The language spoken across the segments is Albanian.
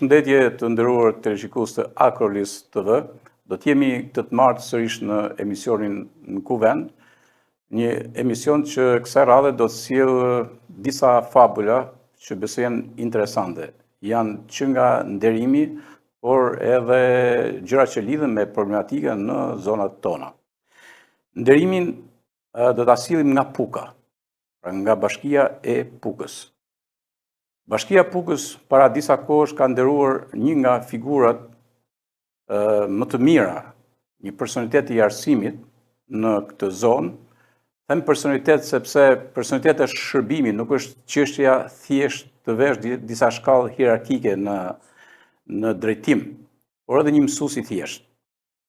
Përshëndetje të nderuar teleshikues të Akrolis TV. Do të jemi këtë martë sërish në emisionin Në Kuvend, një emision që kësaj radhe do të sjellë disa fabula që besoj janë interesante. Janë që nga nderimi, por edhe gjëra që lidhen me problematika në zonat tona. Nderimin do ta sillim nga Puka, pra nga Bashkia e Pukës. Bashkia Pukës para disa kohësh ka nderuar një nga figurat më të mira, një personalitet i arsimit në këtë zonë. Them personalitet sepse personaliteti është shërbimi, nuk është çështja thjesht të vesh disa shkallë hierarkike në drejtim, por edhe një mësues i thjesht.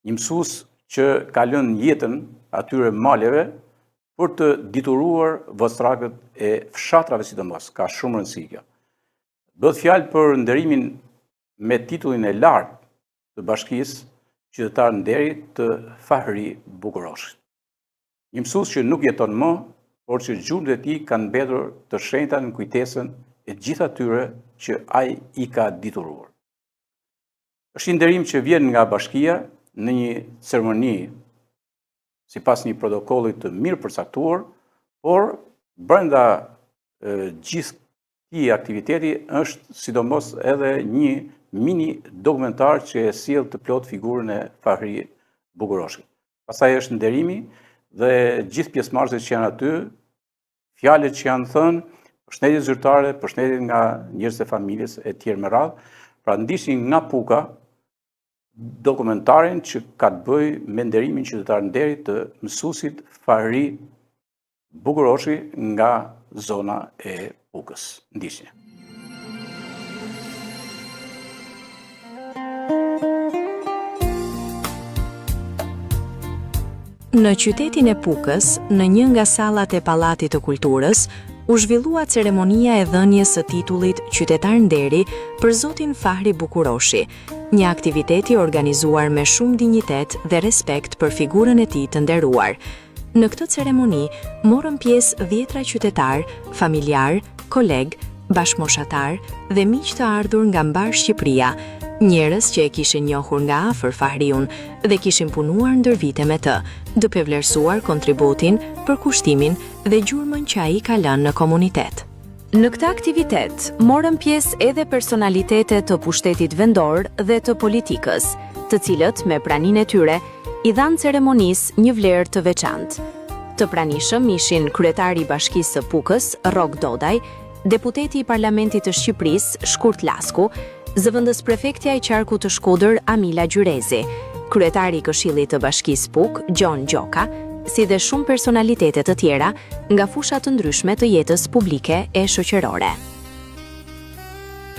Një mësues që ka lënë jetën atyre maleve për të dituruar vostrakët e fshatrave sidomos, ka shumë rëndësi kjo. Bëhet fjalë për nderimin me titullin e lartë të bashkisë qytetar nderi të Fahri Bukuroshit. Një mësues që nuk jeton më, por që gjurmët e tij kanë mbetur të shenjta në kujtesën e gjithë atyre që ai i ka dituruar. Është një nderim që vjen nga bashkia në një ceremoni sipas një protokolli të mirë përcaktuar, por brenda gjithë këtij aktiviteti është sidomos edhe një mini dokumentar që e sjell të plot figurën e Fahri Bukuroshit. Pastaj është nderimi dhe gjithë pjesëmarrësit që janë aty, fjalët që janë thënë, përshëndetje zyrtare, përshëndetje nga njerëzit e familjes e tjerë me radhë, pra ndiqni nga Puka dokumentarin që ka të bëjë me nderimin qytetar nderi të mësuesit Fahri Bukuroshi nga zona e Pukës. Ndiqni. Në qytetin e Pukës, në një nga sallat e Pallatit të Kulturës, u zhvillua ceremonia e dhënies së titullit Qytetar nderi për zotin Fahri Bukuroshi, një aktivitet i organizuar me shumë dinjitet dhe respekt për figurën e tij të nderuar. Në këtë ceremoni morën pjesë 10 qytetar, familjar, koleg, bashkëmoshatar dhe miq të ardhur nga mbar Shqipëria, njerëz që e kishin njohur nga afër Fahriun dhe kishin punuar ndër vite me të, duke vlerësuar kontributin, përkushtimin dhe gjurmën që ai ka lënë në komunitet. Në këtë aktivitet morën pjesë edhe personalitete të pushtetit vendor dhe të politikës, të cilët me praninë e tyre i dhanë ceremonisë një vlerë të veçantë. Të pranishëm ishin kryetari i Bashkisë së Pukës, Rok Dodaj, deputeti i Parlamentit të Shqipërisë, Shkurt Lasku, zëvendës prefektja i qarkut të Shkodër, Amila Gjyrezi, kryetari i Këshillit të Bashkisë Puk, Gjon Gjoka, si dhe shumë personalitete të tjera nga fusha të ndryshme të jetës publike e shoqërore.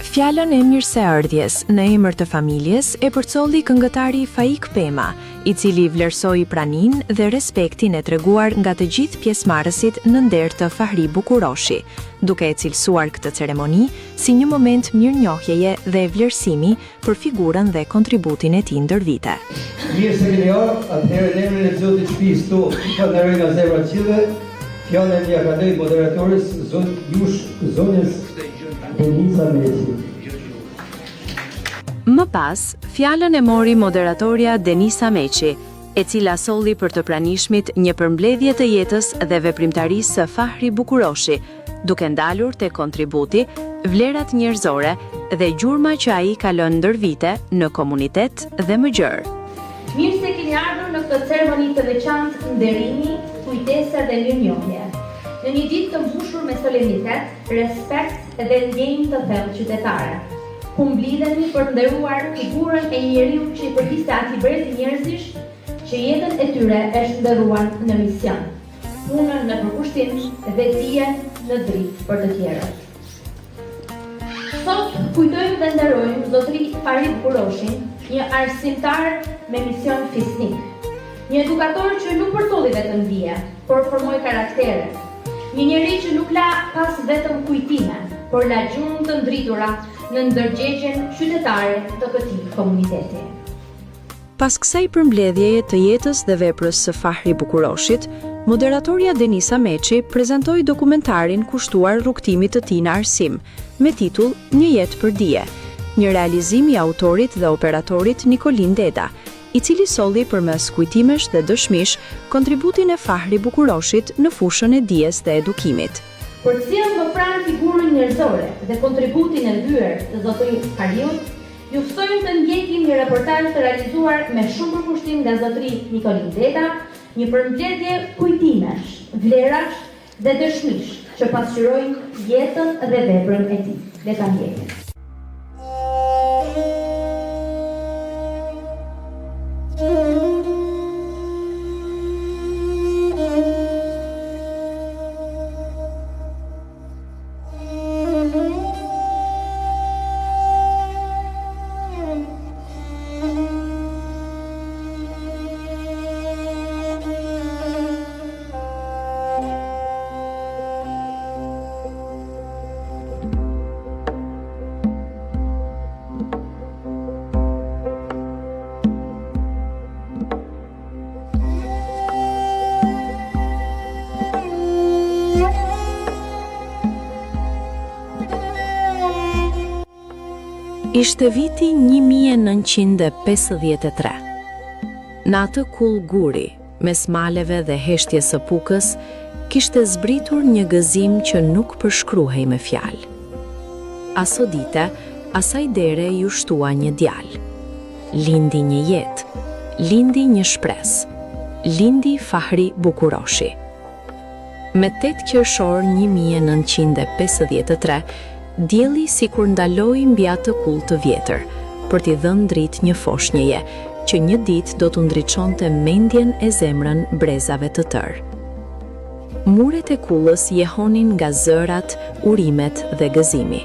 Fjalën e mirëseardhjes në emër të familjes e përcolli këngëtari Faik Pema, i cili vlerësoi praninë dhe respektin e treguar nga të gjithë pjesëmarrësit në nder të Fahri Bukuroshi, duke e cilësuar këtë ceremoni si një moment mirënjohjeje dhe vlerësimi për figurën dhe kontributin e tij ndër vite. Mirë se keni ardhur, atëherë në emrin e Zotit shtëpisë tu, falenderoj nga zemra e qillë, fjalën e akademik moderatoris zonës Denisa Meçi. Më pas, fjalën e mori moderatorja Denisa Meçi, e cila solli për të pranishmit një përmbledhje të jetës dhe veprimtarisë së Fahri Bukuroshi, duke ndalur te kontributi, vlerat njerëzore dhe gjurma që ai ka lënë ndër vite në komunitet dhe më gjerë. Mirë se keni ardhur në këtë ceremoni të veçantë nderimi, kujtesa dhe mirënjohje. Në një ditë të mbushur me solemnitet, respekt dhe ndjenjë të thellë qytetare, ku mblidhemi për të nderuar figurën e njeriu që i përkiste atij brezi njerëzish që jetën e tyre e shndërruan në mision, punën në përkushtim dhe dijen në dritë për të tjerët. Sot kujtojmë dhe nderojmë zotëri Fahri Bukuroshin, një arsimtar me mision fisnik, një edukator që nuk përtolli vetëm dije, por formoi karaktere, një njeri që nuk la pas vetëm kujtime, por la gjurmë të ndritura në ndërgjegjen qytetare të këtij komuniteti. Pas kësaj përmbledhjeje të jetës dhe veprës së Fahri Bukuroshit, moderatorja Denisa Meçi prezantoi dokumentarin kushtuar rrugtimit të tij në arsim, me titull Një jetë për dije, një realizim I autorit dhe operatorit Nikolin Deda, I cili solli përmes kujtimesh dhe dëshmish kontributin e Fahri Bukuroshit në fushën e dijes dhe edukimit. Për cilën më pranë figurën njerëzore dhe kontributin e vyer të zotërisë Hariut, ju ftojmë të ndjekim një reportazh të realizuar me shumë përkushtim nga zotëri Nikolin Deda, një përmbledhje kujtimesh, vlerash dhe dëshmish që pasqyrojnë jetën dhe veprën e tij. Le ta ndjekim. Ishte viti 1953. Në atë kull guri, mes maleve dhe heshtjes së Pukës, kishte zbritur një gëzim që nuk përshkruhej me fjalë. Aso dite, asaj dere ju shtua një djalë. Lindi një jetë, lindi një shpresë, lindi Fahri Bukuroshi. Me 8 qershor 1953, dielli sikur ndaloi mbi atë kull të vjetër, për t'i dhënë dritë një foshnjeje, që një ditë do t'u ndriçonte mendjen e zemrën brezave të tërë. Muret e kullës jehonin nga zërat, urimet dhe gëzimi.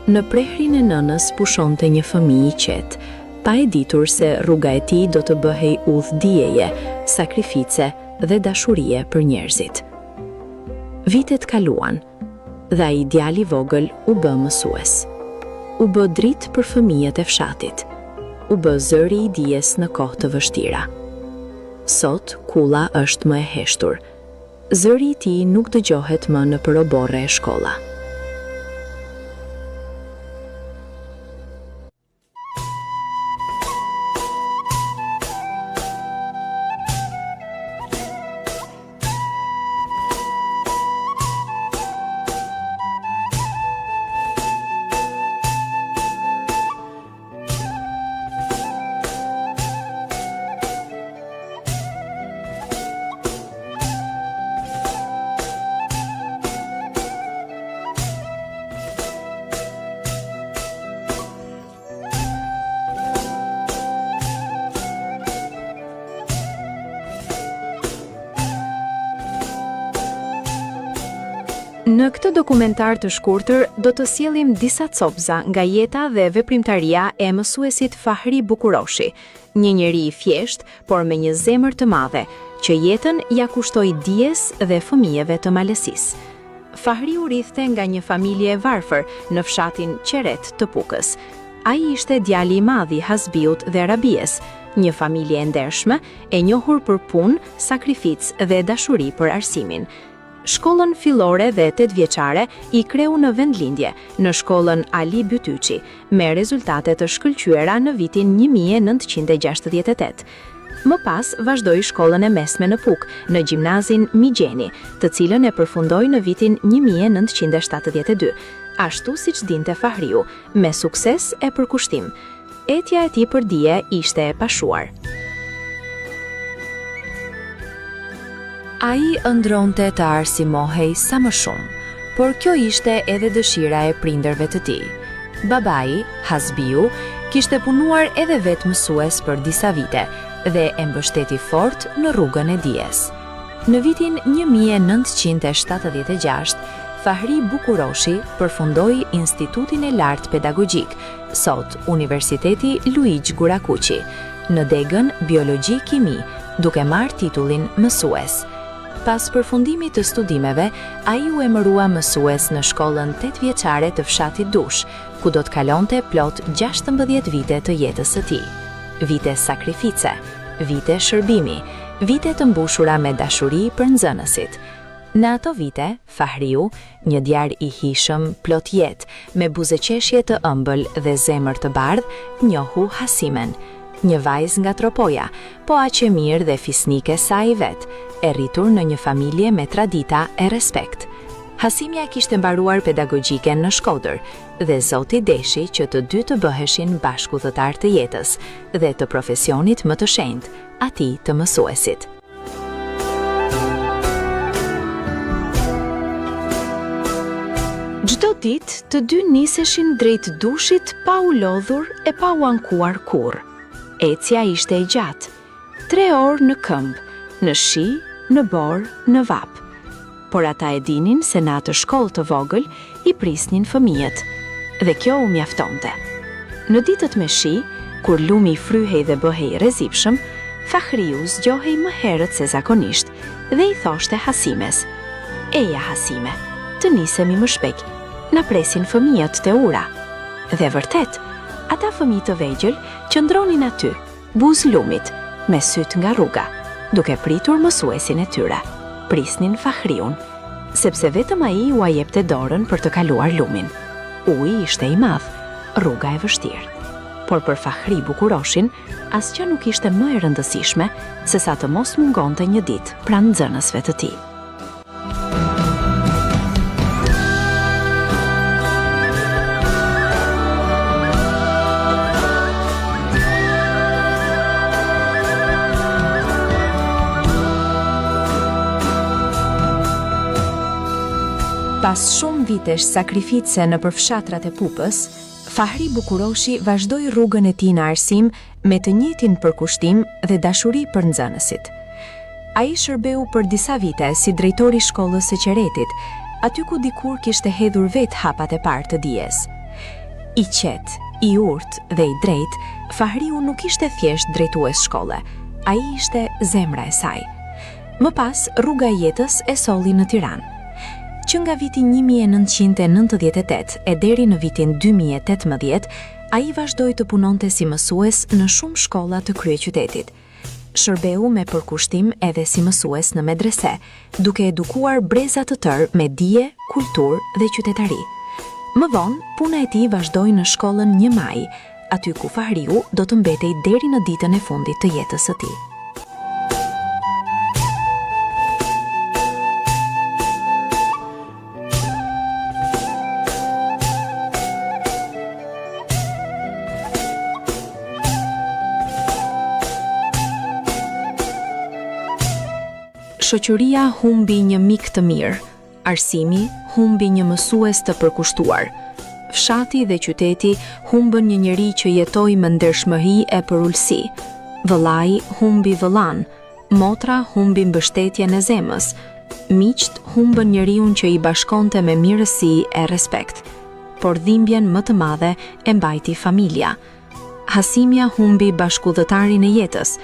Në prehrin e nënës pushonte një fëmijë I qetë, pa e ditur se rruga e tij do të bëhej udhë dijeje, sakrifice dhe dashurie për njerëzit. Vitet kaluan, dhe ai djali vogël u bë mësues. U bë dritë për fëmijët e fshatit. U bë zëri I dijes në kohë të vështira. Sot kulla është më e heshtur. Zëri I tij nuk dëgjohet më në përoborre e shkolla. Në këtë dokumentar të shkurtër do të sjellim disa copëza nga jeta dhe veprimtaria e mësuesit Fahri Bukuroshi, një njeri I thjesht, por me një zemër të madhe, që jetën ja kushtoi dijes dhe fëmijëve të malësisë. Fahri u rrithte nga një familje e varfër në fshatin Qeret të Pukës. Ai ishte djali I madh I Hasbiut dhe Rabies, një familje e ndershme, e njohur për punë, sakrificë dhe dashuri për arsimin. Shkollën fillore dhe 8 vjeçare I kreu në vendlindje, në shkollën Ali Bytyçi, me rezultate të shkëlqyera në vitin 1968. Më pas vazhdoi shkollën e mesme në Pukë, në gjimnazin Migjeni, të cilën e përfundoi në vitin 1972, ashtu siç dinte Fahriu, me sukses e përkushtim. Etja e tij për dije ishte e pashuar. Ai ëndronte të arsimohej sa më shumë, por kjo ishte edhe dëshira e prindërve të tij. Babai, Hasbiu, kishte punuar edhe vetë mësues për disa vite dhe e mbështeti fort në rrugën e dijes. Në vitin 1976, Fahri Bukuroshi përfundoi Institutin e Lartë Pedagogjik, sot Universiteti Luigi Gurakuqi, në degën Biologji-Kimi, duke marrë titullin mësues. Pas përfundimit të studimeve, ai u emërua mësues në shkollën 8 vjeçare të fshatit Dush, ku do të kalonte plot 16 vite të jetës së tij. Vite sakrifice, vite shërbimi, vite të mbushura me dashuri për nxënësit. Në ato vite, Fahriu, një djalë i hishëm, plot jetë, me buzëqeshje të ëmbël dhe zemër të bardhë, njohu Hasimen, një vajzë nga Tropoja, po aq e mirë dhe fisnike sa i vetë, e rritur në një familje me tradita e respekt. Hasimja kishte mbaruar pedagogjiken në Shkodër dhe Zoti deshi që të dy të bëheshin bashkëudhëtar të jetës dhe të profesionit më të shenjtë, atij të mësuesit. Çdo ditë të dy niseshin drejt dushit pa u lodhur e pa u ankuar kurrë. Ecja ishte e gjatë, 3 orë në këmbë, në shi, në borë, në vapë. Por ata e dinin se në atë shkollë të vogël i prisnin fëmijët, dhe kjo u mjaftonte. Në ditët me shi, kur lumi fryhej dhe bëhej rrezikshëm, Fahriu zgjohej më herët se zakonisht dhe i thoshte Hasimes: "Eja Hasime, të nisemi më shpejt, na presin fëmijët te ura." Dhe vërtet, ata fëmijë të vegjël qëndronin aty, buzë lumit, me syt nga rruga, duke pritur mësuesin e tyre. Prisnin Fahriun, sepse vetëm ai u jepte dorën për të kaluar lumin. Uji ishte i madh, rruga e vështirë. Por për Fahri Bukuroshin, asgjë nuk ishte më e rëndësishme se sa të mos mungonte një ditë pranë nxënësve të tij. Pas shumë vitesh sakrifice në përfshatrat e Pupës, Fahri Bukuroshi vazhdoi rrugën e tij në arsim me të njëjtin përkushtim dhe dashuri për nxënësit. Ai shërbeu për disa vite si drejtori i shkollës së Qeretit, aty ku dikur kishte hedhur vetë hapat e parë të dijes. I qetë, i urtë dhe i drejtë, Fahriu nuk ishte thjesht drejtues shkolle, ai ishte zemra e saj. Më pas, rruga e jetës e solli në Tiranë. Që nga viti 1998 e deri në vitin 2018, ai vazhdoi të punonte si mësues në shumë shkolla të kryeqytetit. Shërbeu me përkushtim edhe si mësues në medrese, duke edukuar breza të tërë me dije, kulturë dhe qytetari. Më vonë, puna e tij vazhdoi në shkollën 1 Maj, aty ku Fahriu do të mbetej deri në ditën e fundit të jetës së tij. Shoqëria humbi një mik të mirë, arsimi humbi një mësues të përkushtuar. Fshati dhe qyteti humbën një njeri që jetoi me ndershmëri e përullsi. Vëllai humbi vëllan, motra humbi mbështetjen e zemës. Miqt humbën njeriun që i bashkonte me mirësi e respekt. Por dhimbjen më të madhe e mbajti familja. Hasimja humbi bashkëudhëtarin e jetës.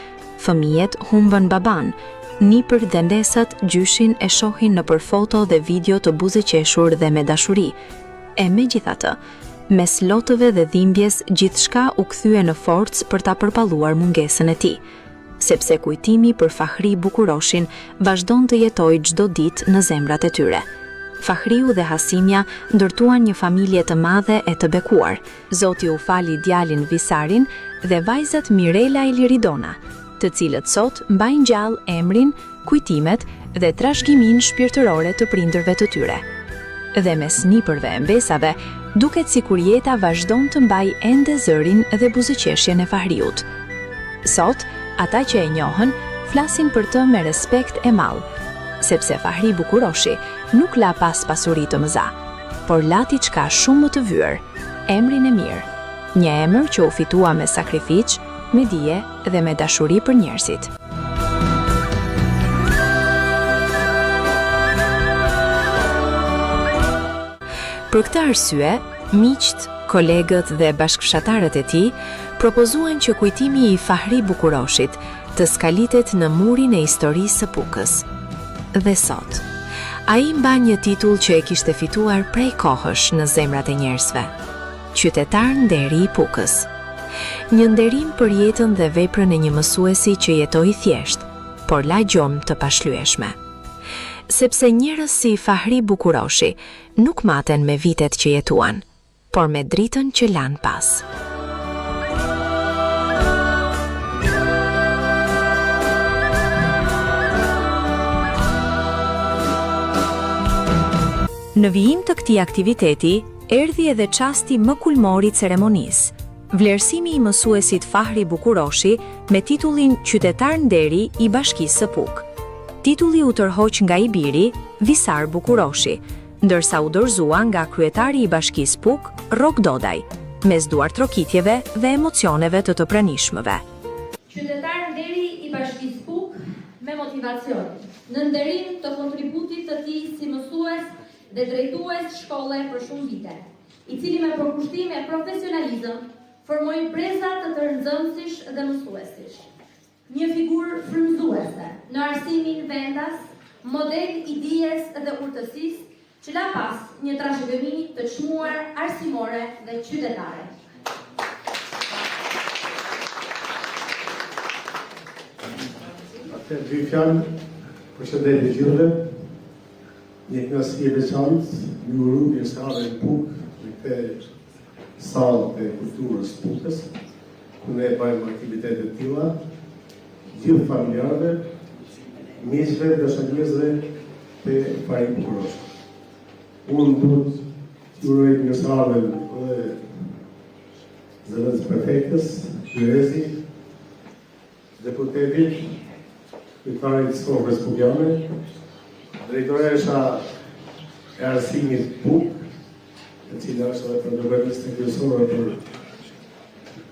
Fëmijët humbën baban. Nipër dhe ndesat gjyshin e shohin në për foto dhe video të buzëqeshur dhe me dashuri. E megjithatë, mes lotëve dhe dhimbjes gjithçka u kthye në forcë për ta përballuar mungesën e tij, sepse kujtimi për Fahri Bukuroshin vazhdon të jetojë çdo ditë në zemrat e tyre. Fahriu dhe Hasimja ndërtuan një familje të madhe e të bekuar. Zoti u fali djalin Visarin dhe vajzat Mirela e Liridona, të cilët sot mbajnë gjallë emrin, kujtimet dhe trashëgiminë shpirtërore të prindërve të tyre. Dhe mes nipërve e mbesave, duket sikur jeta vazhdon të mbajë ende zërin dhe buzëqeshjen e Fahriut. Sot, ata që e njohën flasin për të me respekt e madh, sepse Fahri Bukuroshi nuk la pas pasuri të mëza, por la diçka shumë më të vyer, emrin e mirë, një emër që u fitua me sakrificë, me dije dhe me dashuri për njerëzit. Për këtë arsye, miqt, kolegët dhe bashkëfshatarët e tij propozuan që kujtimi i Fahri Bukuroshit të skalitet në murin e historisë së Pukës. Dhe sot, ai mban një titull që e kishte fituar prej kohësh në zemrat e njerëzve: qytetar nderi i Pukës. Një nderim për jetën dhe veprën e një mësuesi që jetoi thjesht, por la gjomë të pashlyeshme. sepse njerëz si Fahri Bukuroshi nuk maten me vitet që jetuan, por me dritën që lanë pas. Në vijim të këtij aktiviteti, erdhi edhe çasti më kulmor i ceremonisë. Vlerësimi i mësuesit Fahri Bukuroshi me titullin Qytetar nderi i Bashkisë së PUK. Titulli u tërhoq nga i biri, Visar Bukuroshi, ndërsa u dorëzua nga kryetari i Bashkisë PUK, Rok Dodaj, mes duar trokitjeve dhe emocioneve të pranishmëve. Qytetar nderi i Bashkisë PUK me motivacion, në nderim të kontributit të tij si mësues dhe drejtues shkolle për shumë vite, i cili me përkushtim e profesionalizëm formoi breza të nxënësish dhe mësuesish. Një figurë frymëzuese në arsimin vendas, model i dijes dhe urtësisë, që la pas një trashëgimi të çmuar arsimore dhe qytetare. Atë dy fjalë, përshëndetje gjithëve. Një knasje veçantë, një urrëtie së në PUK, në këtë sallë të kulturës PUK-ës, ku ne bëjmë aktivitete të tilla, gjithë familjarëve, miqve dhe shoqërisë të Fahri Bukuroshi. Unë duhet të uroj një sallë dhe zëvendës prefektës, kryesi, deputetit, kryetarit të Sofrës Pugljane, drejtoresha e arsimit PUK, e cila është edhe protagoniste kryesore për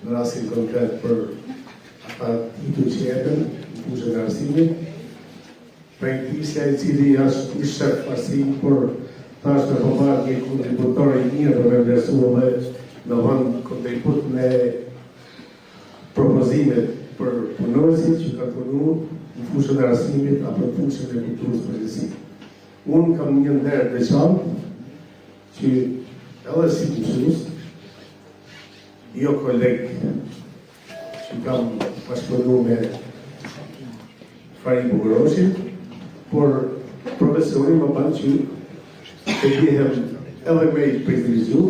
në rastin konkret për ata titull që jepen në fushën e arsimit, Prektisja i cili është i shef arsim, por ta është me përmarrë një kontributor i mirë për me vlerësu dhe në vënd kontribut me propozime për punësit që ka punu në fushën e arsimit apo në fushën e kulturës përgjithësi. Unë kam një nder veçantë që edhe si mësues, jo koleg që kam bashkëpunu me Fahri Bukuroshin, por profesori më banë që të dihem edhe me i privilegju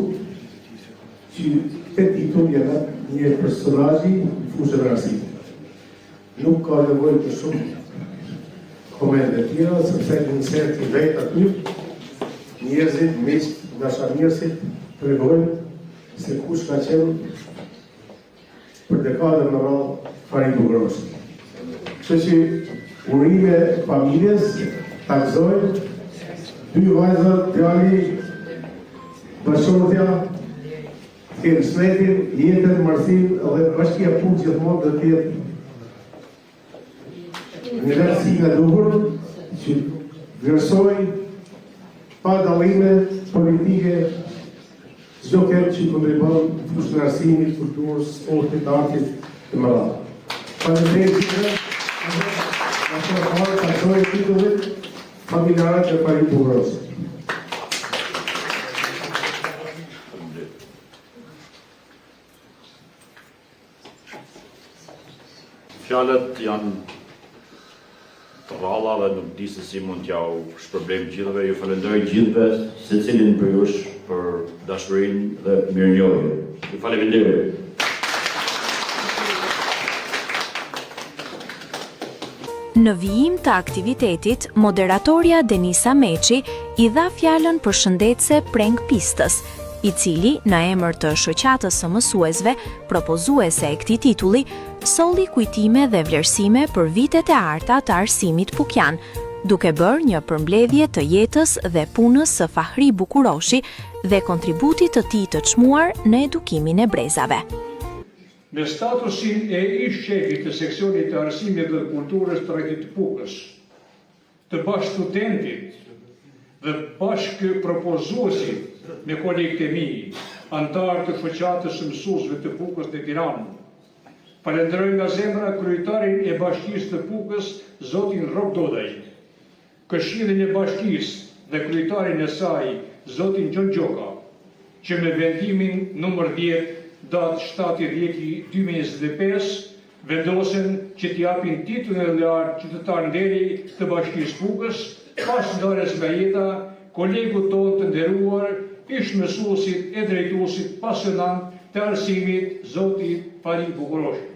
që të titull jena një personazhi në fushën e arsimit. Nuk ka nevojë për shumë komente tjera, sepse në nësër të vetë aty, njerëzit, miqt, dashamirësit, të regojnë se kush ka qenë për dekade në radhë Fahri Bukuroshi. Kështu që urime familjes, takzojnë, dy vajzat, djali, bashkëshortja, kemë shnetin, jetën, marsin, edhe bashkia PUK gjithmonë dhe tjetë një lërësi nga duhur që vlerësoj pa dallime politike çdo kemë që kontribon në fushën e arsimit, kulturës, sportit, artit të më radhë. Faleminderit gjithëve, takzoj titullit familjarët e Fahri Bukuroshi. Fjalët janë të rralla dhe nuk di se si mund t'ja u shpërblim gjithëve. Ju falenderoj gjithëve, secilin për jush për dashurinë dhe mirënjohjen. Ju faleminderoj. Në vijim të aktivitetit, moderatorja Denisa Meçi i dha fjalën përshëndetëse preng pistës, i cili, në emër të shoqatës së mësuesve, propozuese e këtij titulli, solli kujtime dhe vlerësime për vitet e arta të arsimit pukian, duke bërë një përmbledhje të jetës dhe punës së Fahri Bukuroshi dhe kontributit të tij të çmuar në edukimin e brezave. Me statusin e ish shefit të seksionit të arsimit dhe kulturës të Rrethit të PUK-ës, të bashkë studentit dhe bashkë propozuesit me kolegët e mi, antarë të shoqatës së mësuesve të PUK-ës në Tiranë, falenderoj nga zemra kryetarin e bashkisë të PUK-ës, zotin Rok Dodaj, këshillin e bashkisë dhe kryetarin e saj, zotin Gjon Gjoka, që me vendimin numër 10 datë 7/10/2025 vendosen që t'japin titullin e lartë qytetar nderi të bashkisë PUK-ës pas ndarjes nga jeta, kolegu tonë të nderuar, ish mësuesit e drejtuesit pasionant të arsimit, zoti Fari Bukuroshi.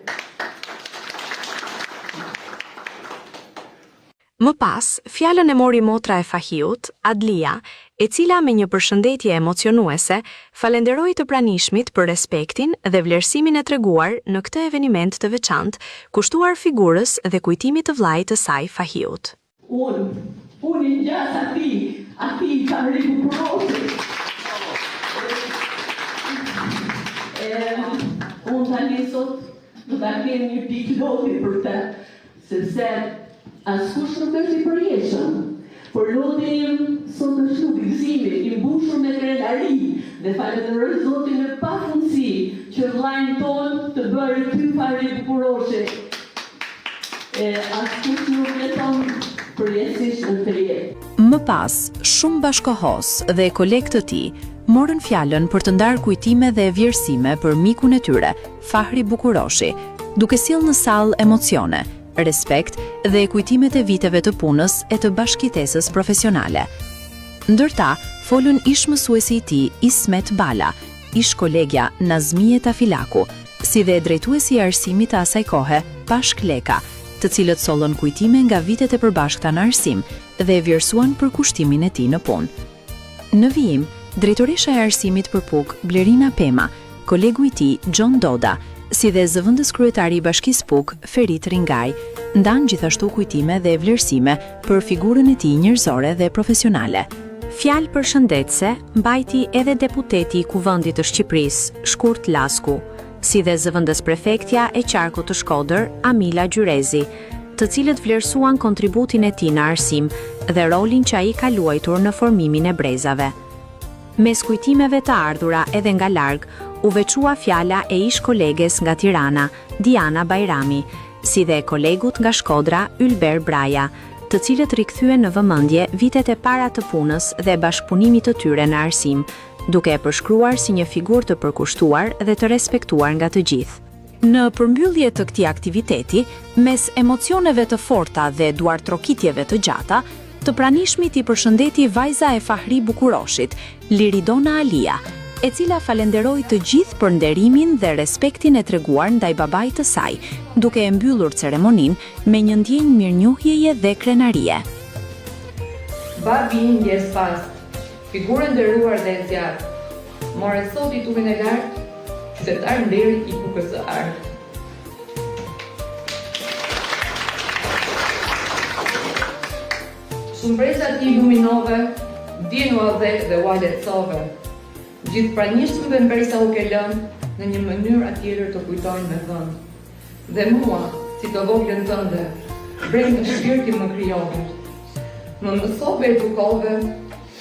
Më pas, fjalën e mori motra e Fahiut, Adlia, e cila me një përshëndetje emocionuese falenderoi të pranishmit për respektin dhe vlerësimin e treguar në këtë eveniment të veçantë, kushtuar figurës dhe kujtimit të vllajt të saj Fahiut. Unë i gjatë ati Fari Bukuroshi. Unë tani sot do ta kem një pikë loti për të, sepse askush nuk është i përjetshëm. Por loti im sot është udhëzimi i mbushur me krenari dhe falenderoj Zotin me pafundësi që vllajën tonë të bëri ty Fari Bukuroshi. Askush nuk jeton përjetësisht në të jetë. Më pas, shumë bashkohos dhe kolegë të tij morën fjalën për të ndarë kujtime dhe vjerësime për mikun e tyre, Fahri Bukuroshi, duke sjellë në sallë emocione, respekt dhe kujtimet e viteve të punës e të bashkëtesës profesionale. Ndërta, folën ish mësuesi i tij, Ismet Bala, ish kolegja Nazmije Tafilaku, si dhe drejtuesi i arsimit të asaj kohe, Pashk Leka, të cilët sollën kujtime nga vitet e përbashkëta në arsim dhe vlerësuan për kushtimin e tij në punë. Në vijim, drejtoresha e arsimit për PUK, Blerina Pema, kolegu i tij, John Doda, si dhe zëvendës kryetari i Bashkisë PUK, Ferit Ringaj, ndan gjithashtu kujtime dhe vlerësime për figurën e tij njerëzore dhe profesionale. Fjalë përshëndetëse mbajti edhe deputeti i Kuvendit të Shqipërisë, Shkurt Lasku, si dhe zëvendës prefektja e Qarkut të Shkodër, Amila Gjyrezi, të cilët vlerësuan kontributin e tij në arsim dhe rolin që ai ka luajtur në formimin e brezave. Mes kujtimeve të ardhura edhe nga larg, u veçua fjala e ish koleges nga Tirana, Diana Bajrami, si dhe kolegut nga Shkodra, Ylber Braja, të cilët rikthyen në vëmendje vitet e para të punës dhe bashkëpunimit të tyre në arsim, duke e përshkruar si një figurë të përkushtuar dhe të respektuar nga të gjithë. Në përmbyllje të këtij aktiviteti, mes emocioneve të forta dhe duartrokitjeve të gjata, të pranishmit i përshëndeti vajza e Fahri Bukuroshit, Liridona Alia, e cila falenderoi të gjithë për nderimin dhe respektin e treguar ndaj babait të saj, duke e mbyllur ceremoninë me një ndjenjë mirënjohjeje dhe krenarie. Babi im ndjes pas, figurë nderuar dhe e zjarrt, more sot i tumin e lartë, qytetar nderi i PUK-s së Ardh. Shumbrezat i iluminove, dinu dhe u aletësove. Gjithë pranishmëve mbresa u ke lënë në një mënyrë atjetër të kujtojnë me vënd. Dhe mua, si të voglën tënde, breng në shpirti më krijove. Më mësove edukove,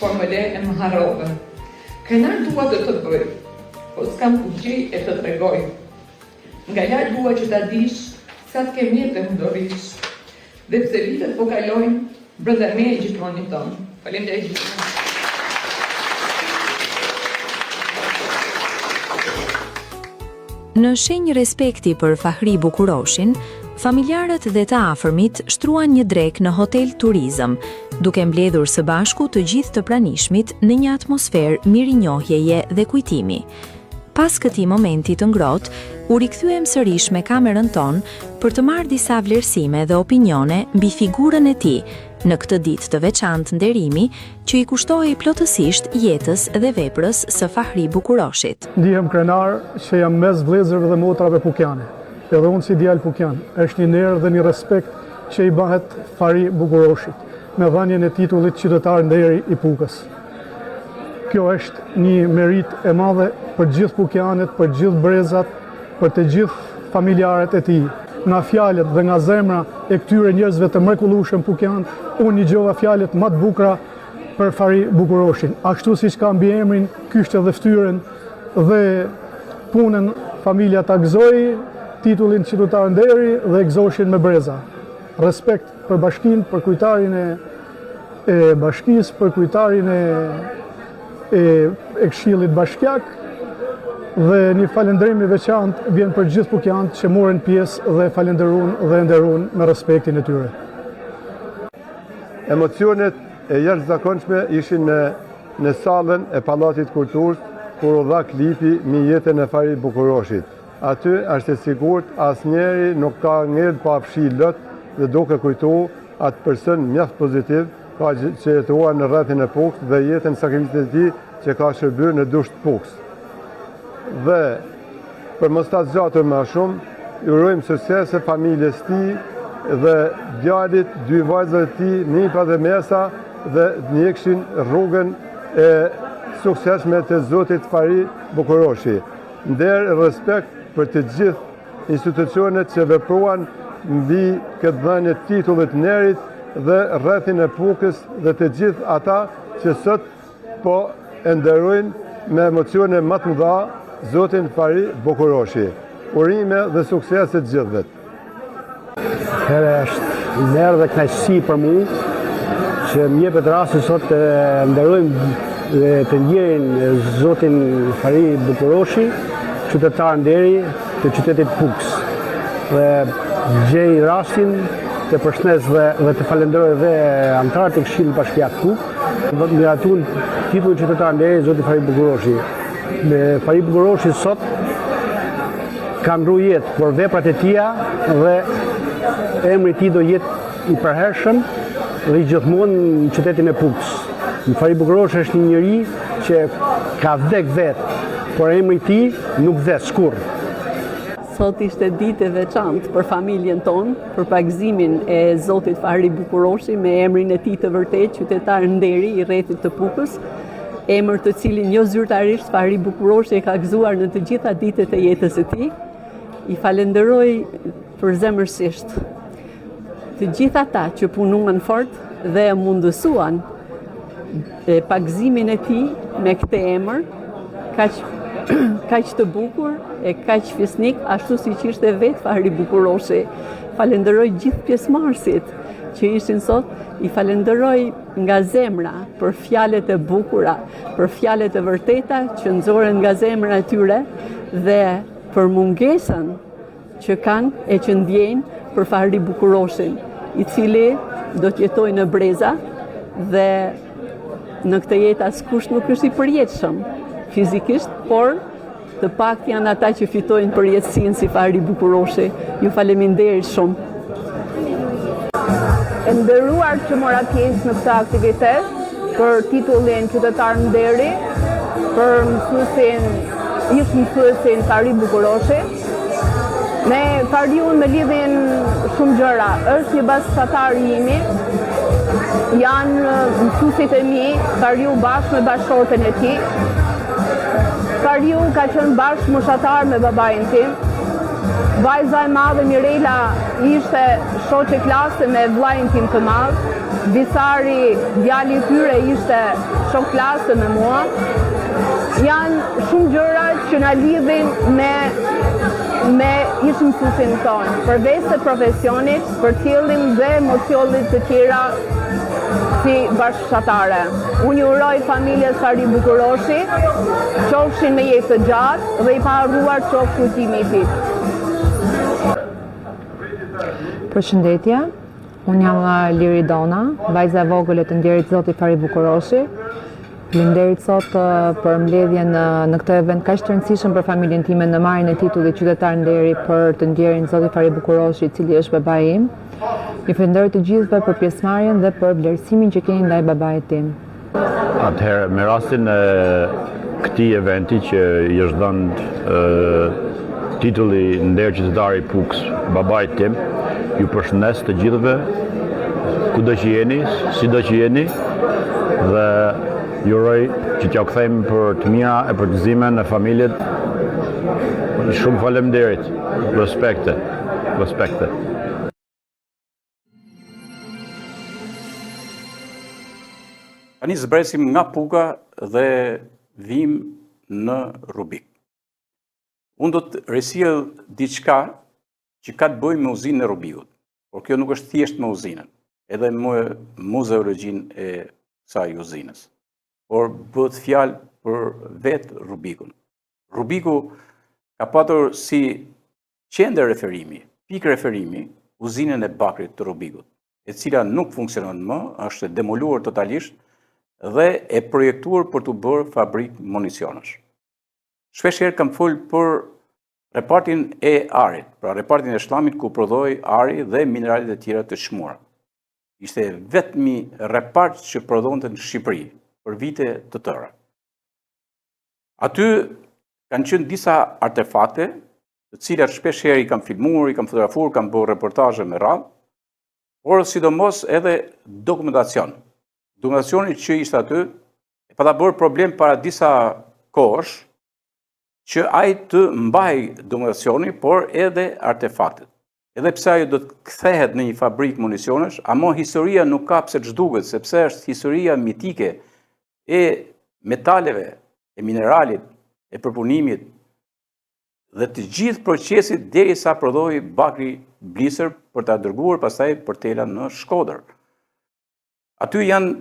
por më le e më harove. Krenar dua të bëj, po s'kam fuqi e të tregoj. Nga lartë dua që ta dish, sa të kem jetë më dorish. Dhe pse vitet po kalojnë, brenda me e gjithmonë tonë. Faleminderit gjithmonë. Në shenjë respekti për Fahri Bukuroshin, familjarët dhe të afërmit shtruan një drek në Hotel Turizëm, duke mbledhur së bashku të gjithë të pranishmit në një atmosferë mirinjohjeje dhe kujtimi. Pas këtij momenti të ngrohtë, u rikthyem sërish me kamerën tonë për të marrë disa vlerësime dhe opinione mbi figurën e tij në këtë ditë të veçantë nderimi që i kushtohej plotësisht jetës dhe veprës së Fahri Bukuroshit. Ndihem krenar që jam mes vëllezërve dhe motrave pukiane. Edhe unë si djalë pukian, është një nerë dhe një respekt që i bëhet Fahri Bukuroshit, me dhënien e titullit qytetar nderi i PUK-s. Kjo është një merit e madhe për gjithë pukianet, për gjithë brezat, për të gjithë familjarët e tij. Nga fjalët dhe nga zemra e këtyre njerëzve të mrekullueshëm pukian, unë dëgjova fjalët më të bukura për Fahri Bukuroshin. Ashtu siç ka mbiemrin, kishte dhe fytyrën dhe punën, familja ta gëzoi titullin qytetar nderi dhe e gëzoshin me breza. Respekt për bashkinë, për kujtarin e bashkisë, për kujtarin e këshillit bashkiak, dhe një falendrim i veçantë vjen për gjithë pukianët që morën pjesë dhe falenderuan dhe nderuan me respektin e tyre. Emocionet e jashtëzakonshme ishin në sallën e Pallatit Kulturës, kur u dha klipi mbi jetën e Fari Bukuroshit. Aty është e sigurt asnjëri nuk ka ngel pa fshi lot dhe duke kujtu atë person mjaft pozitiv që jetua në rrethin e Puks dhe jetën sakrificit e tij që ka shërbyer në dusht Puks. Dhe për mos ta zgjatur më shumë, ju urojmë suksese familjes tij dhe djalit, dy vajzat e tij, Nipa dhe Mesa, dhe njekëshin rrugën e suksesshme të Zotit Fari Bukuroshi. Nder respekt për të gjithë institucionet që vepruan mbi këtë dhënie titullit nderit dhe rrethin e Pukës dhe të gjithë ata që sot po e nderojnë me emocione më të mëdha Zotin Fari Bukuroshi. Urime dhe suksese të gjithëve. Herë është merë dhe knaqësi për mu që më jepet rasti sot të nderojmë dhe të ndjerin Zotin Fari Bukuroshi, qytetar nderi të qytetit Puks. Dhe gjej rastin të përshnes dhe të falenderoj dhe antarët e Këshillit Bashkiak Puk, dhe të miratun titullin qytetar nderi Zoti Fari Bukuroshi. Fari Bukuroshi sot ka ndru jetë për veprat e tia dhe emri i tij do jetë i përhershëm dhe i gjithmonë në qytetin e Puks. Fari Bukuroshi është një njeri që ka vdek vetë, por emri i tij nuk vdes kurrë. Sot ishte ditë e veçantë për familjen tonë, për pagëzimin e Zotit Fari Bukuroshi me emrin e tij të vërtet, qytetar nderi i rrethit të Pukës, emër të cilin jo zyrtarisht Fari Bukuroshi e ka gëzuar në të gjitha ditët e jetës së tij. I falenderoj përzemërsisht të gjithë ata që punuan fort dhe e mundësuan pagëzimin e tij me këtë emër, kaq të bukur e kaq fisnik, ashtu siç ishte vetë Fari Bukuroshi. Falenderoj gjithë pjesëmarrësit që ishin sot, i falenderoj nga zemra për fjalët e bukura, për fjalët e vërteta që nxorën nga zemra e tyre dhe për mungesën që kanë e që ndjejnë për Fari Bukuroshin, i cili do të jetojë në breza dhe në këtë jetë askush nuk është i përjetshëm fizikisht, por të paktën janë ata që fitojnë përjetësinë si Fari Bukuroshi. Ju faleminderit shumë. E nderuar që mora pjesë në këtë aktivitet për titullin qytetar nderi, për ish mësuesin Fari Bukuroshi. Me Fariun me lidhin shumë gjëra, është një bashkësatar i imi, janë mësuesit e mi, Fariu bashkë me bashkëshorten e tij. Fariu ka qenë bashkë moshatar me babain tim. Vajza e madhe Mirela ishte shoqe klase me vllajin tim të madh. Visari, djali i tyre, ishte shok klase me mua. Janë shumë gjëra që na lidhin me ish mësuesin tonë, përveç të profesionit, për t'jellim dhe emocionet të tjera si bashkëshatare. Unë ju uroj familjes Fari Bukuroshi, qofshin me jetë të gjatë dhe i paharruar qoftë kujtimi i tij. Përshëndetje, unë jam Liri Dona, vajza e vogël e të nderit Zoti Fari Bukuroshi. Faleminderit sot për mbledhjen në këtë event kaq të rëndësishëm për familjen time në marrjen e titullit qytetar nderi për të nderin Zoti Fari Bukuroshi, i cili është babai im. Ju falenderoj të gjithëve për pjesëmarrjen dhe për vlerësimin që keni ndaj babait tim. Atëherë, me rastin e këtij eventi që i është dhënë titulli nder qytetari i Puks babait tim, ju përshëndes të gjithëve, kudo që jeni, sido që jeni, dhe ju uroj që t'ja kthejmë për të mira e për gëzimen në familjet. Shumë faleminderit. Respekte. Tani zbresim nga Puka dhe vim në Rubik. Unë do të risjell diçka që ka të bëjë me uzinën e Rubikut, por kjo nuk është thjesht me uzinën, edhe me muzeologjinë e kësaj uzinës, por bëhet fjalë për vetë Rubikun. Rubiku ka patur si qendër referimi, pikë referimi, uzinën e bakrit të Rubikut. e cila nuk funksionon më, është demoluar totalisht dhe e projektuar për të bërë fabrikë municionësh. Shpeshherë kam folë për repartin e arit, pra repartin e shlamit ku prodhoi ari dhe mineralet e tjera të çmuara. Ishte vetmi repart që prodhonte në Shqipëri për vite të tëra. Aty kanë qenë disa artefakte, të cilat shpeshherë i kam filmuar, i kam fotografuar, kam bërë reportazhe me radhë, por sidomos edhe dokumentacion. Dokumentacioni që ishte aty e pa ta bërë problem para disa kohësh që ai të mbaj dokumentacioni, por edhe artefaktet. Edhe pse ajo do të kthehet në një fabrikë municionesh, ama historia nuk ka pse ç'duket, sepse është historia mitike e metaleve, e mineralit, e përpunimit dhe të gjithë procesit derisa prodhoi Bakri Blisër për ta dërguar pastaj për tela në Shkodër. Aty janë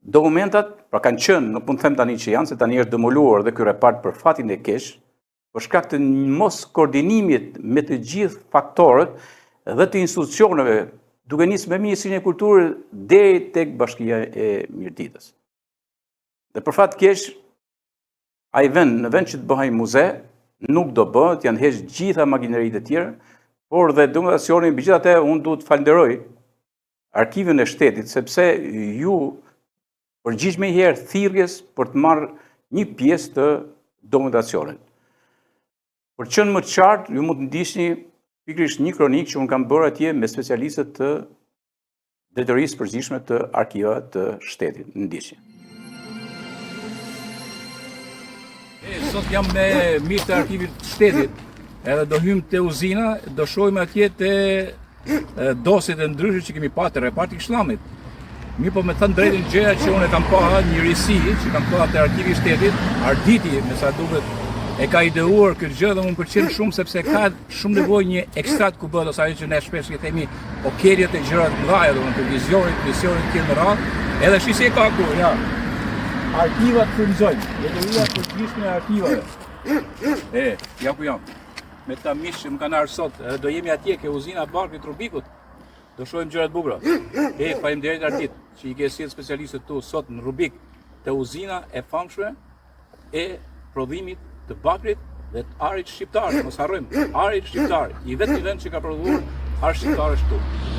dokumentat, pra kanë qenë, nuk mund të them tani që janë, se tani është demoluar dhe ky repart për fatin e keq, për shkak të mos koordinimit me të gjithë faktorët dhe të institucioneve, duke nisë me Ministrinë e Kulturës deri tek Bashkia e Mirditës. Dhe për fat keq, ai vend, në vend që të bëhej muze, nuk do bëhet, janë heq gjitha makineritë e tjera, por dhe dokumentacionin, megjithatë unë duhet të falenderoj Arkivin e Shtetit, sepse ju përgjigj me herë thirrjes për të marrë një pjesë të dokumentacionit. Për qenë më qartë, ju mund të ndiqni pikërisht një kronikë që unë kam bërë atje me specialistët të Drejtorisë Përgjithshme të Arkivave të Shtetit. Ndiqni. Sot jam me mirë të Arkivit të Shtetit, edhe do hymë te uzina, do shohim atje te dosjet e ndryshme që kemi pa te reparti i shlamit. Mi po me thënë drejtën gjëja që unë e kam pa një risi që kam pa te Arkivi i Shtetit, Arditi, me sa duket, e ka ideuar këtë gjë dhe më pëlqen shumë sepse ka shumë nevojë një ekstrakt ku bëhet ose ajo që ne shpesh i themi okerjet e gjërat të mëdha, domethënë televizionit, misionet të tjera radh, edhe shisi e ka ku, ja. Arkivat frymëzojnë, Drejtoria Përgjithshme e Arkivave. Ja ku jam. Me ta mish që më kanë ardhur sot, do jemi atje ke uzina Bakrit Rubikut. Do shohim gjërat bukura. Faleminderit Ardit që i ke sjellë specialistët tu sot në Rubik te uzina e famshme e prodhimit të bakrit dhe të arit shqiptar, mos harrojmë, arit shqiptar, i vetmi vend që ka prodhuar ar shqiptar është këtu.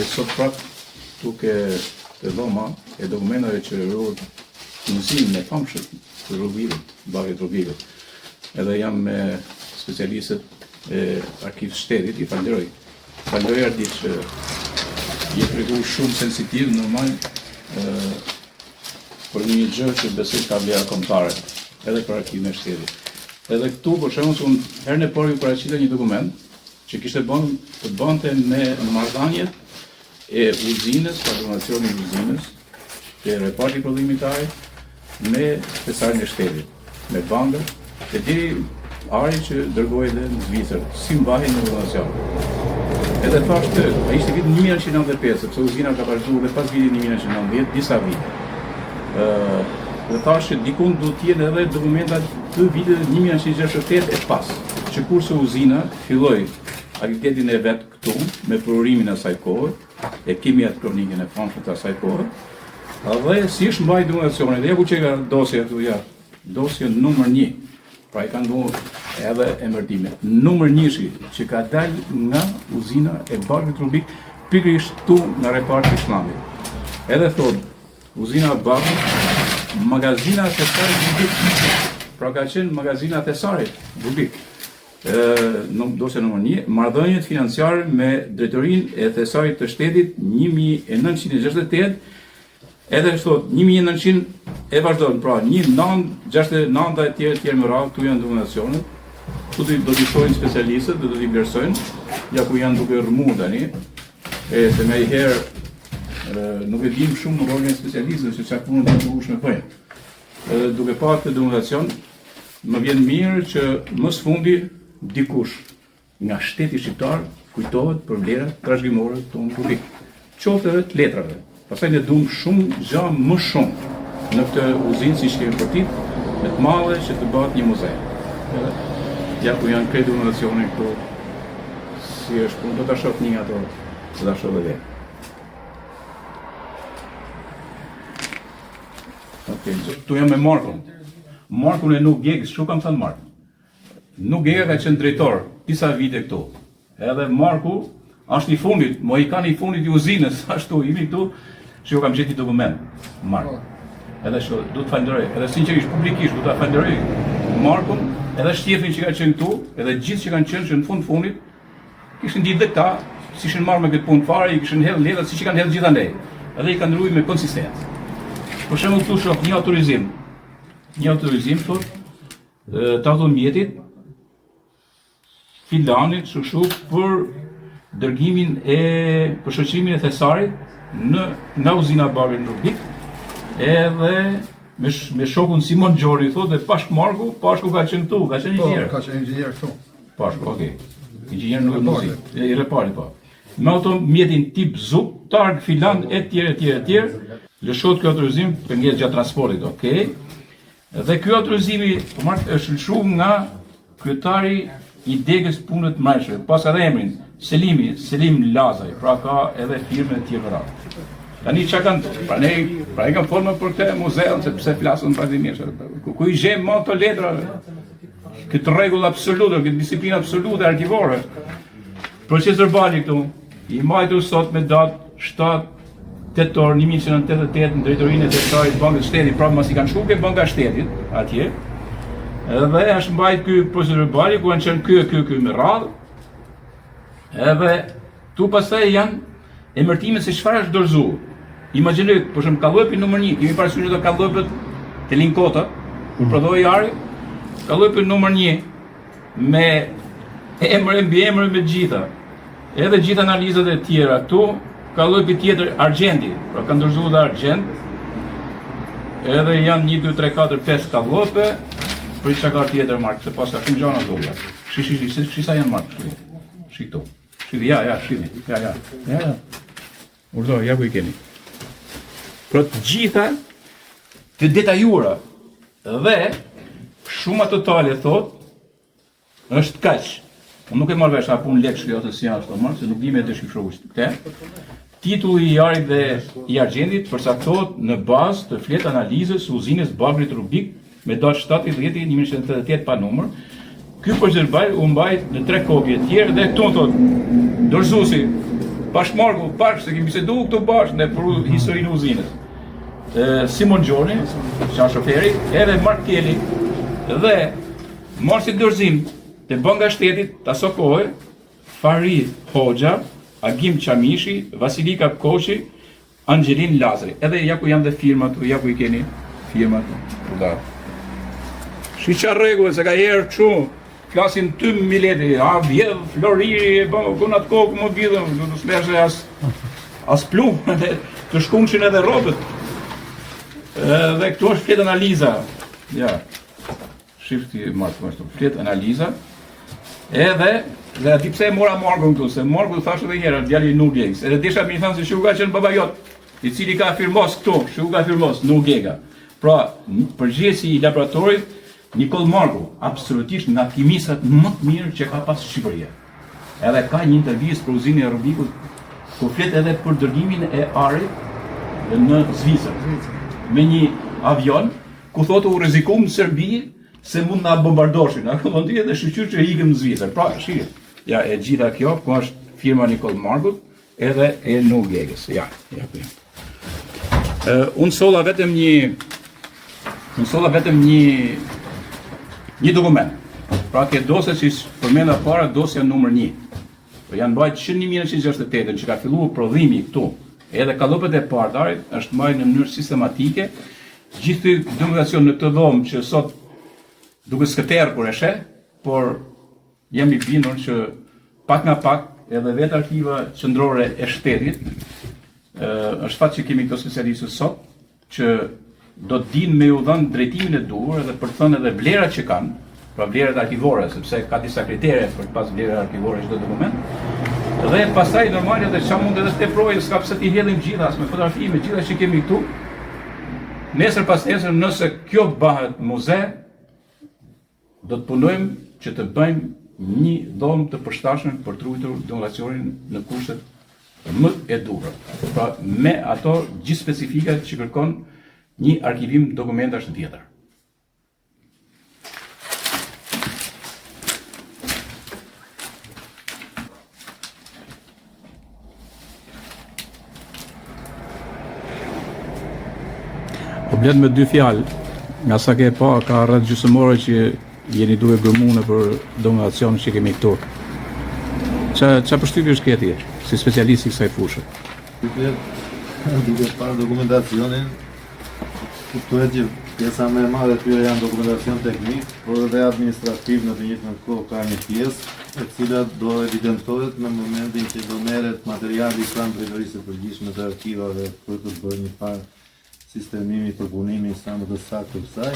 Sot prap duke të dhoma e dokumentave që rrugë muzimin e famshëm të Rubikut, Bakrit Rubikut. Edhe jam me specialistët e Arkivit Shtetit, i falenderoj. Falenderoj Ardit që je treguar shumë sensitiv, normal, për një gjë që besoj ka vlera kombëtare, edhe për Arkivin e Shtetit. Edhe këtu, për shembull, herën e parë ju paraqita një dokument që kishte të bënte me marrëdhëniet e uzinës, patronacioni i uzinës, te reparti prodhimit të arit, me pesarin e Shtetit, me bankët, e deri ari që dërgoi edhe në Zvicër, si mbahej në donacion. Edhe thash të, ai ishte viti 1995, sepse uzina ka vazhduar dhe pas vitit 1990, disa vite. Dhe thash që dikun duhet të jenë edhe dokumentat të vitit 1968 e pas, që kurse uzina filloi aktivitetin e vet këtu me përurimin e asaj kohe, e kemi atë kronikën e famshme të asaj kohe. Dhe si është mbajtur donacioni, dhe ja ku që ka dosja këtu ja, dosja numër 1. Pra i kanë dhënë edhe emërtime. Numër 1 që ka dalë nga uzina e Bashkët Rubik, pikërisht këtu në reparti Islamit. Edhe thot, uzina e Bashkët, magazina e Thesarit Rubik. Pra ka qenë magazina e Thesarit Rubik. Dosja numër 1, marrëdhëniet financiare me drejtorinë e Thesarit të shtetit 1968, edhe thot 1900 e vazhdojnë, pra 1969 e tjerë më radhë, tu janë donacionet, tu do t'i shojnë specialistët, do t'i vlerësojnë, ja ku janë duke rëmu tani, se me i herë nuk e dim shumë në rolin e specialistët, se çfarë punë të duhush me bëjnë. Duke pa këtë donacion, më vjen mirë që më së fundi dikush nga shteti shqiptar kujtohet për vlerat trashëgimore tonë publike, qoftë edhe të letrave. Pastaj ne duam shumë gjë më shumë në këtë uzinë si kemi përtit, me të madhe që të bëhet një muze. Ja ku janë kredu donacione këtu, si është punë, do ta shoh një ato, do ta shoh edhe. Okej, tu jam me Markun. Markun e Nuk Gegës, çu kam thënë Mark. Nuk Gega ka qenë drejtor disa vite këtu. Edhe Marku është i fundit, mo i kanë i fundit i uzinës, ashtu imi këtu, që jo kam gjeti dokument, Mark. Edhe që du të falenderoj, edhe sinqerisht, publikisht, du të falenderoj Markun, edhe shtjefin që ka qenë këtu, edhe gjithë që kanë qenë që në fundit, kishin ditë dhe këta, si ishin marrë me këtë punë fare, i kishin hedhë letrat, si që kanë hedhë gjitha ndaj, edhe i kanë ndryuar me konsistencë. Për shembull këtu shoh një autorizim, thot, të automjetit, Filanit, për dërgimin për shoqërimin e Thesarit nga uzina Bashkët Rubik, edhe me shokun Simon Gjori, thot, dhe Pashku Marku, Pashku ka qenë këtu, ka qenë inxhinier. Ka qenë inxhinier këtu. Pashku, okej. Inxhinier nuk e muzi, i repari po. Me automjetin tip Zuk, Targ, Filan, etj. Lëshohet ky autorizim për ngjesh gjatë transportit, okej. Dhe ky autorizimi është lëshuar nga kryetari i degës punët mëshme, pas edhe emrin Selim Lazaj, pra ka edhe firme të tjera. Tani çka kanë, pra i kanë folur për këtë muzeun sepse flasun vazhdimisht. Ku i gjem më ato letra, këtë rregull absolute, këtë disiplinë absolute arkivore. Procesi verbali këtu i mbajtur sot me datë 7 tetor 1988 në drejtorinë e Thesarit të Bankës Shtetit, pra mos i kanë shkuar ke Banka e Shtetit atje. Edhe është mbajt ky procesi verbali ku kanë qenë ky me radhë. Edhe tu pastaj janë emërtimet se çfarë është dorëzuar. Imagjinoj, për shembull, kallopi numër 1, kemi parasysh ato kallopet të Linkota, ku prodhoi ari, kallopi numër 1 me emër mbi emër me gjitha. Edhe gjithë analizat e tjera këtu, kallopi tjetër argjenti, pra kanë dorëzuar dhe argjent. Edhe janë 1 2 3 4 5 kallope, për çka ka tjetër mark, se pas ka shumë gjëra dola. Shi sa janë mark këtu. Shi këtu. Ja. Urdhër, ja ku i keni. Pra të gjitha të detajuara dhe shuma totale thot është kaq. Unë nuk e marr vesh apo unë lekë shkruaj se janë ashtu, se nuk di me deshifruar këtë. Titulli i arit dhe i argjentit përcaktohet në bazë të fletë analizës uzinës Bashkët Rubik me datë 7/10/1988 pa numër. Ky përzërbaj u mbajt në 3 kopje tjerë dhe këtu thot dorëzuesi Pashmarku, se kemi biseduar këtu bashkë në për historinë e uzinës. Simon Gjoni, që është shoferi, edhe Mark Kelly dhe marrësi dorëzim të Banka e Shtetit të asaj kohe, Farid Hoxha, Agim Qamishi, Vasilika Koçi, Angelin Lazari. Edhe ja ku janë dhe firmat, ja ku i keni firmat. Shi qa rregull se ka herë kështu, flasin ty mileti, vjedh, floriri, kënat kokë më vjedhëm, du të smeshe as plu, të shkunshin edhe robët. Dhe këtu është fletë analiza, ja, shifti martë, fletë analiza, edhe, dhe ati pse mora Margun këtu, se Margun thashtë edhe njëra, djali Nuk Gegës, edhe desha mi thanë se shu ka qenë baba jot, i cili ka firmos këtu, shu ka firmos Nuk Gega. Pra, përgjithësi i laboratorit, Nikol Marku, absolutisht nga kimisat më të mirë që ka pas Shqipëria. edhe ka një intervistë për uzinën e Rubikut, ku flet edhe për dërgimin e Arit në Zvicër, me një avion, ku thotë u rrezikum në Serbi se mund na bombardoshin, a komandoi edhe shqyr që ikëm në Zvicër. Pra, shih, ja e gjitha kjo, ku është firma Nicole Margut edhe e Nugeges. Ja po. Unë solla vetëm një dokument. Pra ke dosja që përmenda para, dosja numër 1. Janë mbajtë që 1968 që ka filluar prodhimi këtu, edhe kallopet e parë është mbajtur në mënyrë sistematike. Gjithë dokumentacion në këtë dhomë që sot duke skëterë kur e sheh, por jam i bindur që pak nga pak edhe vetë arkiva qendrore e shtetit është fat që kemi këto specialistë sot që do të dinë me u dhënë drejtimin e duhur edhe për të thënë edhe vlerat që kanë, pra vlerat arkivore, sepse ka disa kritere për pas vlerat arkivore çdo dokument. Dhe pastaj normal edhe çfarë mund edhe të teprojë, s'ka pse t'i hedhim gjithas me fotografi, me gjitha që kemi këtu. Nesër pas nesër, nëse kjo bëhet muze, do të punojmë që të bëjmë një dhomë të përshtatshme për të ruajtur dokumentacionin në kushtet më e duhura. Pra me ato gjithë specifikat që kërkon një arkivim dokumentash të tjetër. O blet me 2 fjalë, nga sa ke pa, ka rreth gjysmore që jeni duke gërmuar për dokumentacion që kemi këtu. Qa përshtypjesh ke ti, si specialist i kësaj fushë? Duke parë dokumentacionin, kuptohet që pjesa më e madhe tyre janë dokumentacion teknik, por edhe administrativ në të njëjtën kohë ka një pjesë e cila do evidentohet në momentin që do merret materiali pranë drejtorisë së përgjithshme të arkivave për të bërë një farë sistemimi, përpunimi sa më të saktë të kësaj,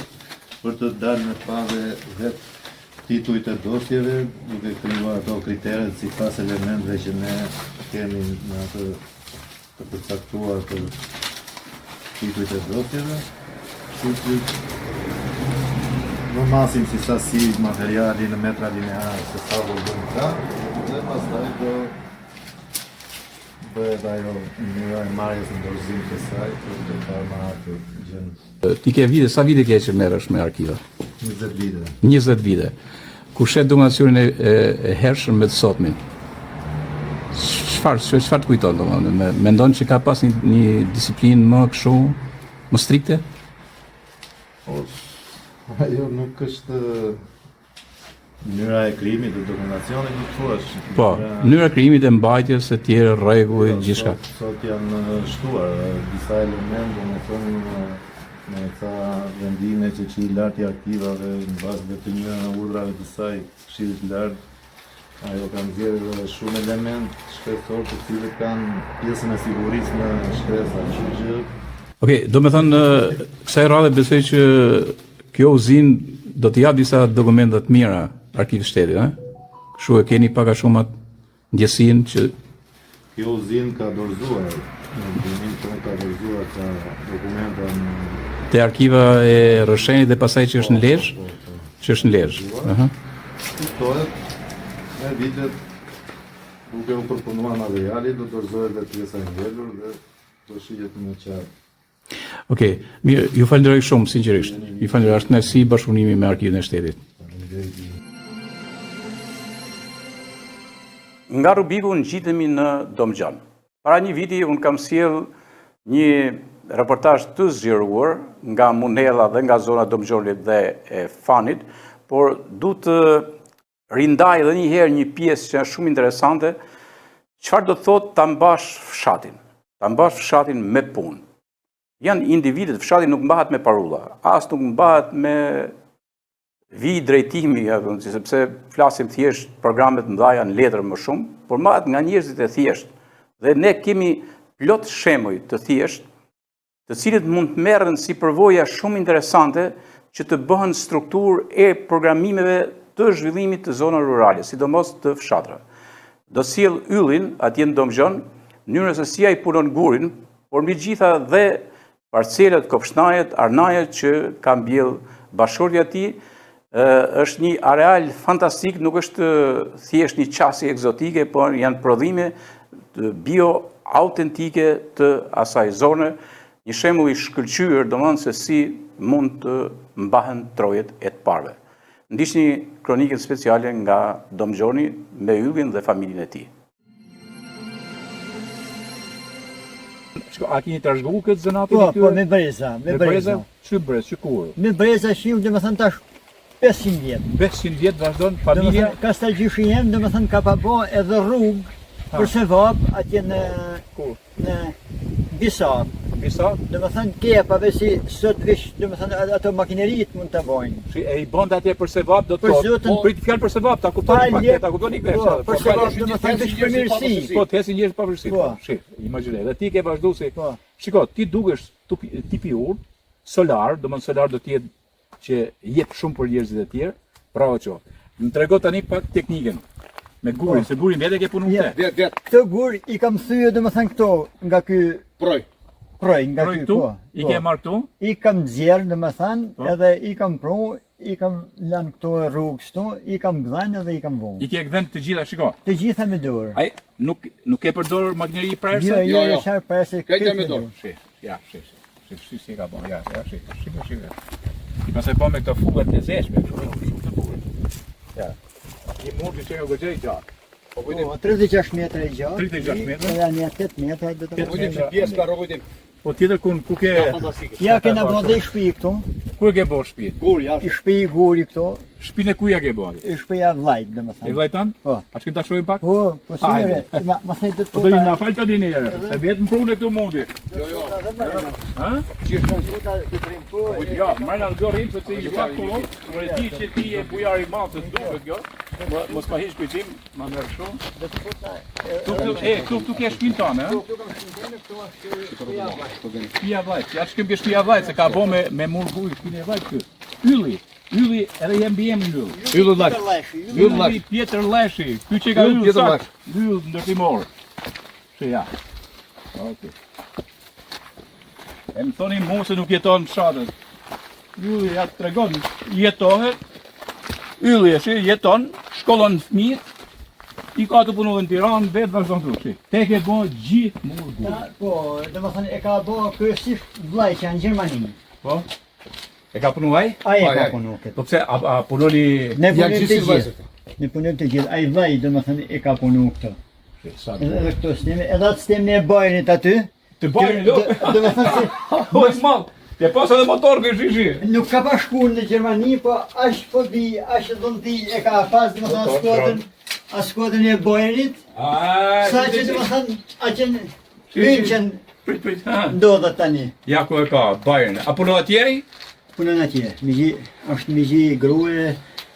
për të dalë në pave vetë titujt e dosjeve, duke krijuar ato kriteret sipas elementeve që ne kemi në atë të përcaktuar për titujt e dosjeve, në masim si sasi materiali në metra linear se sa volum ka, dhe pastaj do bëhet ajo mënyra e marrjes në dorëzim të saj për të parë më atë gjën. Ti ke vite, sa vite ke që merresh me arkiva? 20 vite. 20 vite. Kur shet dokumentacionin e hershëm me të sotmin, çfarë të kujton domethënë? Mendon që ka pas një disiplinë më kështu, më strikte? Ajo nuk është mënyra e krijimit të dokumentacionit, nuk thuaç. Po, mënyra e krijimit e mbajtjes së tjerë, rregull, gjithçka. Sot janë shtuar disa elemente, në thonë me ca vendime që i lartë i arkivave në bazë të njëra urdhrave të saj, Këshillit Lart. Ajo ka nxjerrë shumë element shkretësor të cilët kanë pjesën e sigurisë në shkresa. Okej, do me thënë, kësaj radhe besoj që kjo uzinë do të jap disa dokumentat mira arkivit shtetit, Kështu e keni pak a shumë atë ndjesinë që kjo uzinë ka dorëzuar, ka dorëzuar ka dokumenta te arkiva e Rrëshenit dhe pastaj që është në Lezhë, Kuptohet, me vitet duke u përpunuar materiali, do dorëzohet dhe pjesa e ngelur dhe do shihet më qartë. Okej, mirë, ju falenderoj shumë, sinqerisht. Ju falenderoj, është kënaqësi bashkëpunimi me Arkivin e Shtetit. Nga Rubiku ngjitemi në Domxhan. Para një viti unë kam sjell një reportazh të zgjeruar nga Munella dhe nga zona Domxhanit dhe e Fanit, por du të rindaj edhe një herë një pjesë që është shumë interesante, çfarë do të thotë ta mbash fshatin. Ta mbash fshatin me punë. Janë individet, fshati nuk mbahet me parulla, as nuk mbahet me vi drejtimi, sepse flasim thjesht programet mëdha në letër më shumë, por mbahet nga njerëzit e thjesht. Dhe ne kemi plot shembuj të thjesht, të cilët mund të merren si përvoja shumë interesante që të bëhen strukturë e programimeve të zhvillimit të zonave rurale, sidomos të fshatra. Do sjell yllin atje në Domxhan, mënyrën se si ai punon gurin, por mbi gjitha dhe parcelat, kopshtajet, arnajet që ka mbjell bashkëshortja e tij, është një areal fantastik, nuk është thjesht një qasje egzotike, por janë prodhime bio-autentike të asaj zone, një shembull i shkëlqyer, domethënë se si mund të mbahen trojet e të parëve. Ndiqni kronikën speciale nga Domgjoni me Yllin dhe familjen e tij. A keni trashëguar këtë zanatin? Po, me breza, me breza. Çu brez, çu kur? Me breza shiu, domethënë tash 500 vjet. 500 vjet vazhdon familja. Kastalgjyshi jem, domethënë ka pa bë edhe rrugë për sevap atje në Bisar. Bisar? Domethënë kepave si sot vish, domethënë ato makineritë mund ta bojnë. Si e i bën atje për sevap do të thotë. Prit fjalë për sevap, ta kuptoni paketa, kuptoni këtë. Për sevap domethënë veç për mirësi. Po, të hesin njerëz pa vështirësi. Po, shih, imagjinoj. Dhe ti ke vazhduar si. Shiko, ti dukesh tipi ur, solar, domethënë solar do të jetë që jep shumë për njerëzit e tjerë. Bravo qoftë. Më trego tani pak teknikën. Me gurin, se gurin vetë ke punu këtë. Këtë gur i kam thyer domethënë këto nga ky proj nga ky këtu. I ke marr këtu? I kam nxjerr domethënë edhe i kam pru, i kam lënë këto rrugë këtu, i kam gdhënë edhe i kam vënë. I ke gdhënë të gjitha, shiko. Të gjitha me dorë. Ai nuk e përdor makineri prerse? Jo, çfarë prerse këtë me dorë. Si si ka bën, ja, I pasaj po me këto fugat të zeshme, shumë të bukur. Ja. I mund që nga gëgjë i gjatë. 36 metra i gjatë. 36 metra. Edhe një 8 metra do të thotë. Pjesë ka rrogutim. Po tjetër ku ke? Ja kena bërë shtëpi këtu. Ku e ke bërë shtëpi? Guri, ja. Shtëpi guri këtu. Shtëpinë ku ja ke bërë? Shtëpia vllajt, domethënë. E vllajtan? Po. A shkëm ta shohim pak? Po, po sigurisë. Ma thënë të Po do na fal tani ne. Se vetëm prunë këtu mundi. Jo. Ha? Ti je konsulta të trim po. Jo, më na dorrim se ti je pak kohë. Por e di që ti je bujar i madh të duket kjo. Mos pa hiç kujtim, ma merr shumë. Do të futa. Tu ke shtëpinë tonë, ha? Tu kam shtëpinë këtu është. Shtëpia vllajt. Ja shkëm ke shtëpia vllajt se ka bë me mur guj shtëpinë e vllajt këtu. Ylli, edhe jem bjem në yll. Ylli vllajt. Ylli Pjetër Leshi. Ky që ka yll sak. Yll ndërtimor. Se ja. Okej. E më thoni mu se nuk jeton në shatët. Ylli ja të tregon, jetohet. Ylli e jeton, shkollon fëmijët. I ka të punu dhe në Tiranë, vetë vazhdon këtu. Te ke bo gjithë mur guj. Po, domethënë e ka bo kryesisht vllai që janë në Gjermani. Po? E ka punu ai? Ai e ka punu këtë. Po pse a punoni ne punojmë të gjithë. Ne punojmë të gjithë. Ai vllai domethënë e ka punu këtë. Edhe këto sisteme, edhe atë sistemi e Bajrinit aty. Të Bajrinit? Domethënë se po është mal. Te pas edhe motor ky shishi. Nuk ka pa shkuar në Gjermani, po aq fobi, aq dhëndi e ka pas domethënë Shkodrën. A Shkodrën e Bajrinit? Sa që domethënë aq Vinçen ndodhet tani. Ja ku e ka Bajrin. A punon atje? Punon atje. Është migji grua,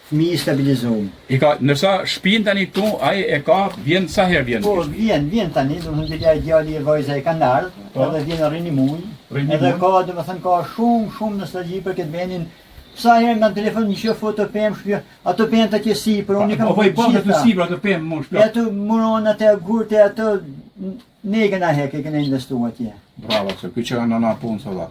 fëmijë stabilizuar. I ka, nërsa shtëpinë tani këtu, ai e ka, vjen sa herë vjen? Po, vjen tani, domethënë djali e vajza e kanë ardhur, edhe vjen rrini muj. Edhe ka, domethënë ka shumë nostalgji për këtë vendin. Sa herë në telefon një shoh foto pemë, ato pemë atje sipër, unë kam po ato sipër, ato pemë mund shpjot. Ato muron atë gurtë ato negën a hekë që ne investuar atje. Bravo, se ky që kanë ana punë solla.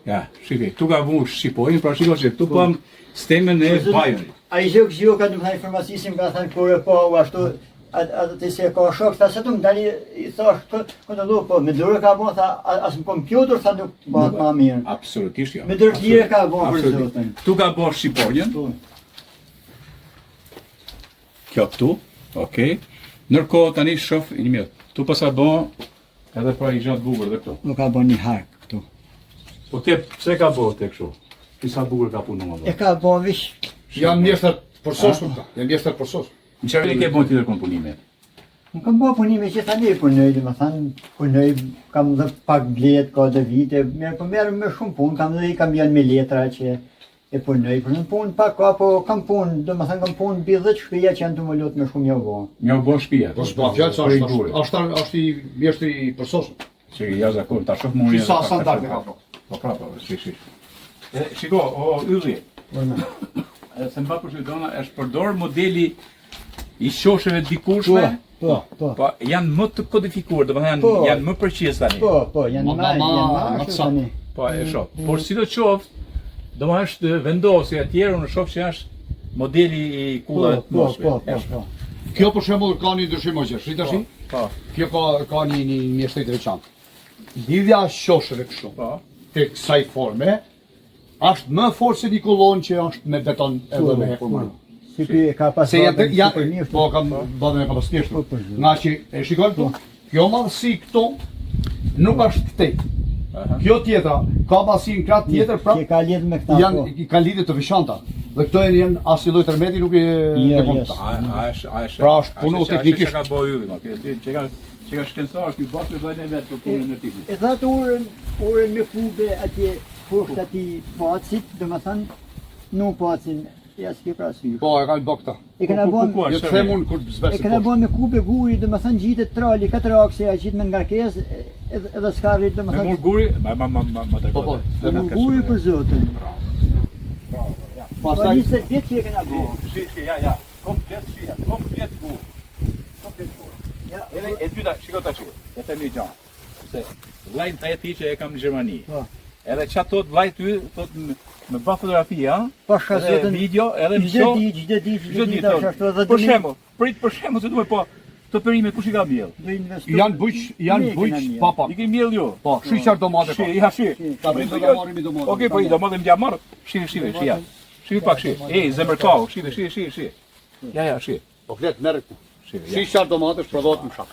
Ja, shikoj, tu ka vu shqipojnë, pra shikoj se tu pam stemën e Bajrit. Ai gjë ka domethënë informacisim ka thënë kur po ashtu atë të se ka shok, tha se tu më dali, i thash, këtë do, po, me dorë ka bo, tha, as në kompjuter, tha nuk bëhat ma mirë. Absolutisht, jo. Me dorë tjere ka bo për zotën. Tu ka bo shqiponjën. Kjo këtu, okej. Nërkohë tani shof, një mirë, tu pasa bo, edhe pra i gjatë bukur dhe këtu. Nuk ka bo një hark këtu. Po te, pse ka bo te kështu? Pisa bukur ka punu më dhe? E ka bo vish. Janë mjeshtër përsoshme këta, janë mjeshtër përsoshme. Në qërë e ke bon tjetër kon punime? Në kam bo punime që tani punoj, dhe më thanë, punoj, kam dhe pak blet, ka dhe vite, po merë me shumë punë, kam janë me letra që e punoj, për në punë pak ka, po kam punë, dhe më thanë kam punë bi 10 shpija që janë të më lutë me shumë një bo. Një bo shpija? Po s'pa fjallë, sa është i mjeshtër i përsoshme. Që ja zakon, ta shof mund sa standarde ka po. Po prapa, shiko, o Ylli, se mba përshëdona, është përdor modeli i qosheve dikurshme, po janë më të kodifikuar, do më thënë janë më përqies tani. Po, janë më të tani. Po, e shoh. Por si do qoftë, do më është vendosje tjerë, unë shoh që është modeli I kullave të moshme. Kjo për shembull ka një ndryshim më gjerë, tash? Po. Kjo ka një mjeshtri të veçantë. Lidhja e shoshëve kështu. Po. Tek kësaj forme është më fort se një kullon që është me beton edhe me formë. Si ti ka pas badën po kam badën e kapasiteshtur. Nga që e shikoj këtu, kjo madhësi këtu nuk është këtej. Kjo tjetra ka madhësi në krah tjetër, pra ka lidhje me këta. Kanë lidhje të veçanta. Dhe këto janë asnjë lloj tërmeti nuk e pra është punu teknikisht. Ka bëu ylli, që ka shkencëtar ky bashkë vajnë vetë për punën e tij. E thatë urën me kube atje poshtë atij pacit, domethënë nuk pacin ja s'ke parasysh. Po, e kanë bë këta. E kanë bën, jo them unë kur zbesë. E kanë bën me kube guri, domethënë gjitet trali, 4 akse ja gjit me ngarkesë edhe s'ka rrit domethënë. Me murguri, ma Po, murguri për zotin. Pastaj 20 vjet që e kanë bën. Ja, komplet gur. E dyta, shiko tash, e them një gjë. Se vllajin ta e ti që e kam në Gjermani. Edhe çfarë thot vllai ty, thot me ba fotografi, ha? Edhe video, edhe më shoh. Çdo ditë ashtu edhe për shembull, se duhet po të perime kush I ka mbjell? Janë bujq papa. I ke mbjell ju? Po, shiqar domate. Ja, shi. Ta bëjmë do marrim domate. Okej, po I domate më marr. Shi, ja. Shi pak shi. Ej, zemërkau, shi. Ja, shi. Po flet merr këtu. Shiqar domate prodhohet në shak.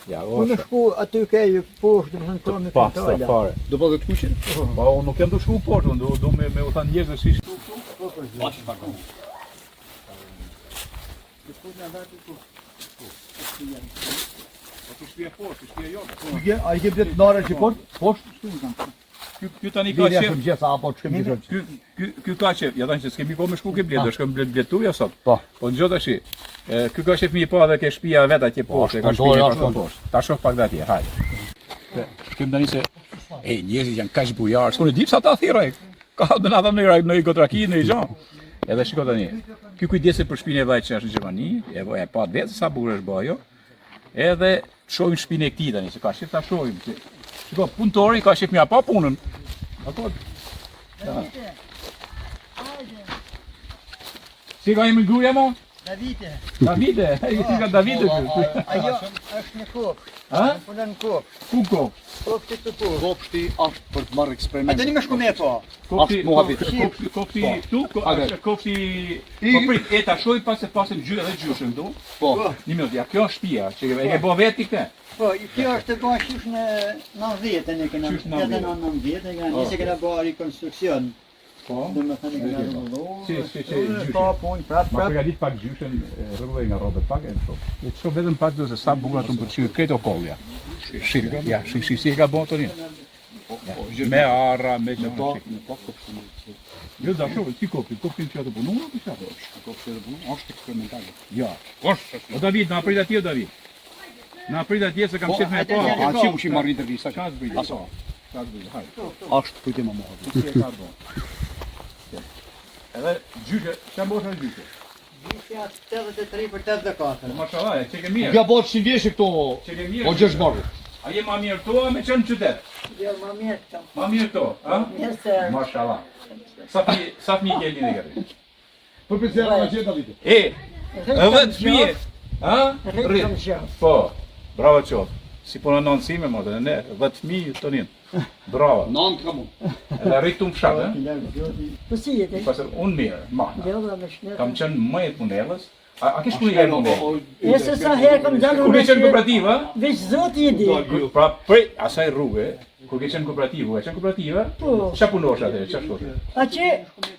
Ja, unë shku aty ke poshtë, domethënë tonë me këto fare. Do po të kuqen? Po, unë nuk jam të shku poshtë, unë do me u thanë njerëz si shku këtu. Bash pak. Ai ke blet nare që poshtë? Ky tani ka qef. Ky ka qef, ja tani që s'kemi kohë me shku ke blet, do shkojmë bletu ja sot. Po ngjo tash. Ky ka qef mirë po edhe ke shtëpia vet atje poshtë, ka shtëpia poshtë. Ta shoh pak atje, hajde. Shkojmë tani se njerëzit janë kaq bujar, s'kone di pse ata thirroj. Ka do na dhamë në gotraki në gjë. Edhe shiko tani. Ky kujdese për shtëpinë e vllajt që është në Gjermani, e pa vetë sa bukur është bëjo. Edhe shohim shtëpinë e këtij tani, se ka shef ta shohim. Shiko, punëtori ka shef mirë pa punën. Apo. Si ka jemi gruaja mo? Davide, si ka Davide këtu. Ajo është në kokë. Ha? Punon në kokë. Ku kokë? Kopshti të kokë. Kopshti është për të marrë eksperiment. A dëni më shku me po? Kopshti këtu, kopshti... Po prit, ta shoj pas se pasim gjyre dhe gjyshën këtu. Po. Një minutë, ja, kjo është shtëpia, që e ke bo vetë këte? Po, kjo është e bo qysh në 90-ën e kena, edhe në 90-ën e kena, njëse kena bo rekonstruksion. Po. Dhe me thënë kena rëmullu. Si, ka punë, prap. Ma përgatit pak gjyshën, rëmullu nga robet pak e në shoh. E të shoh vetëm pak dhe se sa bugra të më përqyrë kreto kollja. Shikë, ja, si e ka bo të një. Me arra, me që më shikë. Jo, da shoh, si kopin që atë punu, në përqa? Kopin që atë punu, është eksperimentale. Ja. O David, na prit atje o David. Na prit atje se kam qef me pa. A që u shi marrë intervista? Qa të bëjtë? Ashtë kujtë më mohë. Edhe gjyke, që më bërë gjyke? Gjyke 83 për 84. Mashallah, që ke mirë. Nga bërë 100 vjeshe këto, o gjësh marrë. A je ma mirë to, me qënë qytet? Jo, ma mirë to. Ma mirë to, ha? Mirë se... Mashallah. Sa fmi ke një gërë? Për për zera në gjitha vite. Edhe të fmi, ha? Rritë. Po, bravo qofë. Si punë në nënsime, më të ne, 10.000 të njën. Bravo. Nënë ka mu. Edhe rritë të më shatë, Po si jete? Unë mirë, mana. Kam qenë më e punellës. A kish punë e punellës? E se sa herë kam gjallu Kur ke qenë kooperativë? Veç zoti i di. Pra, prej asaj rrugë, kur ke qenë kooperativë, qa punosh atë, qa shkote? A që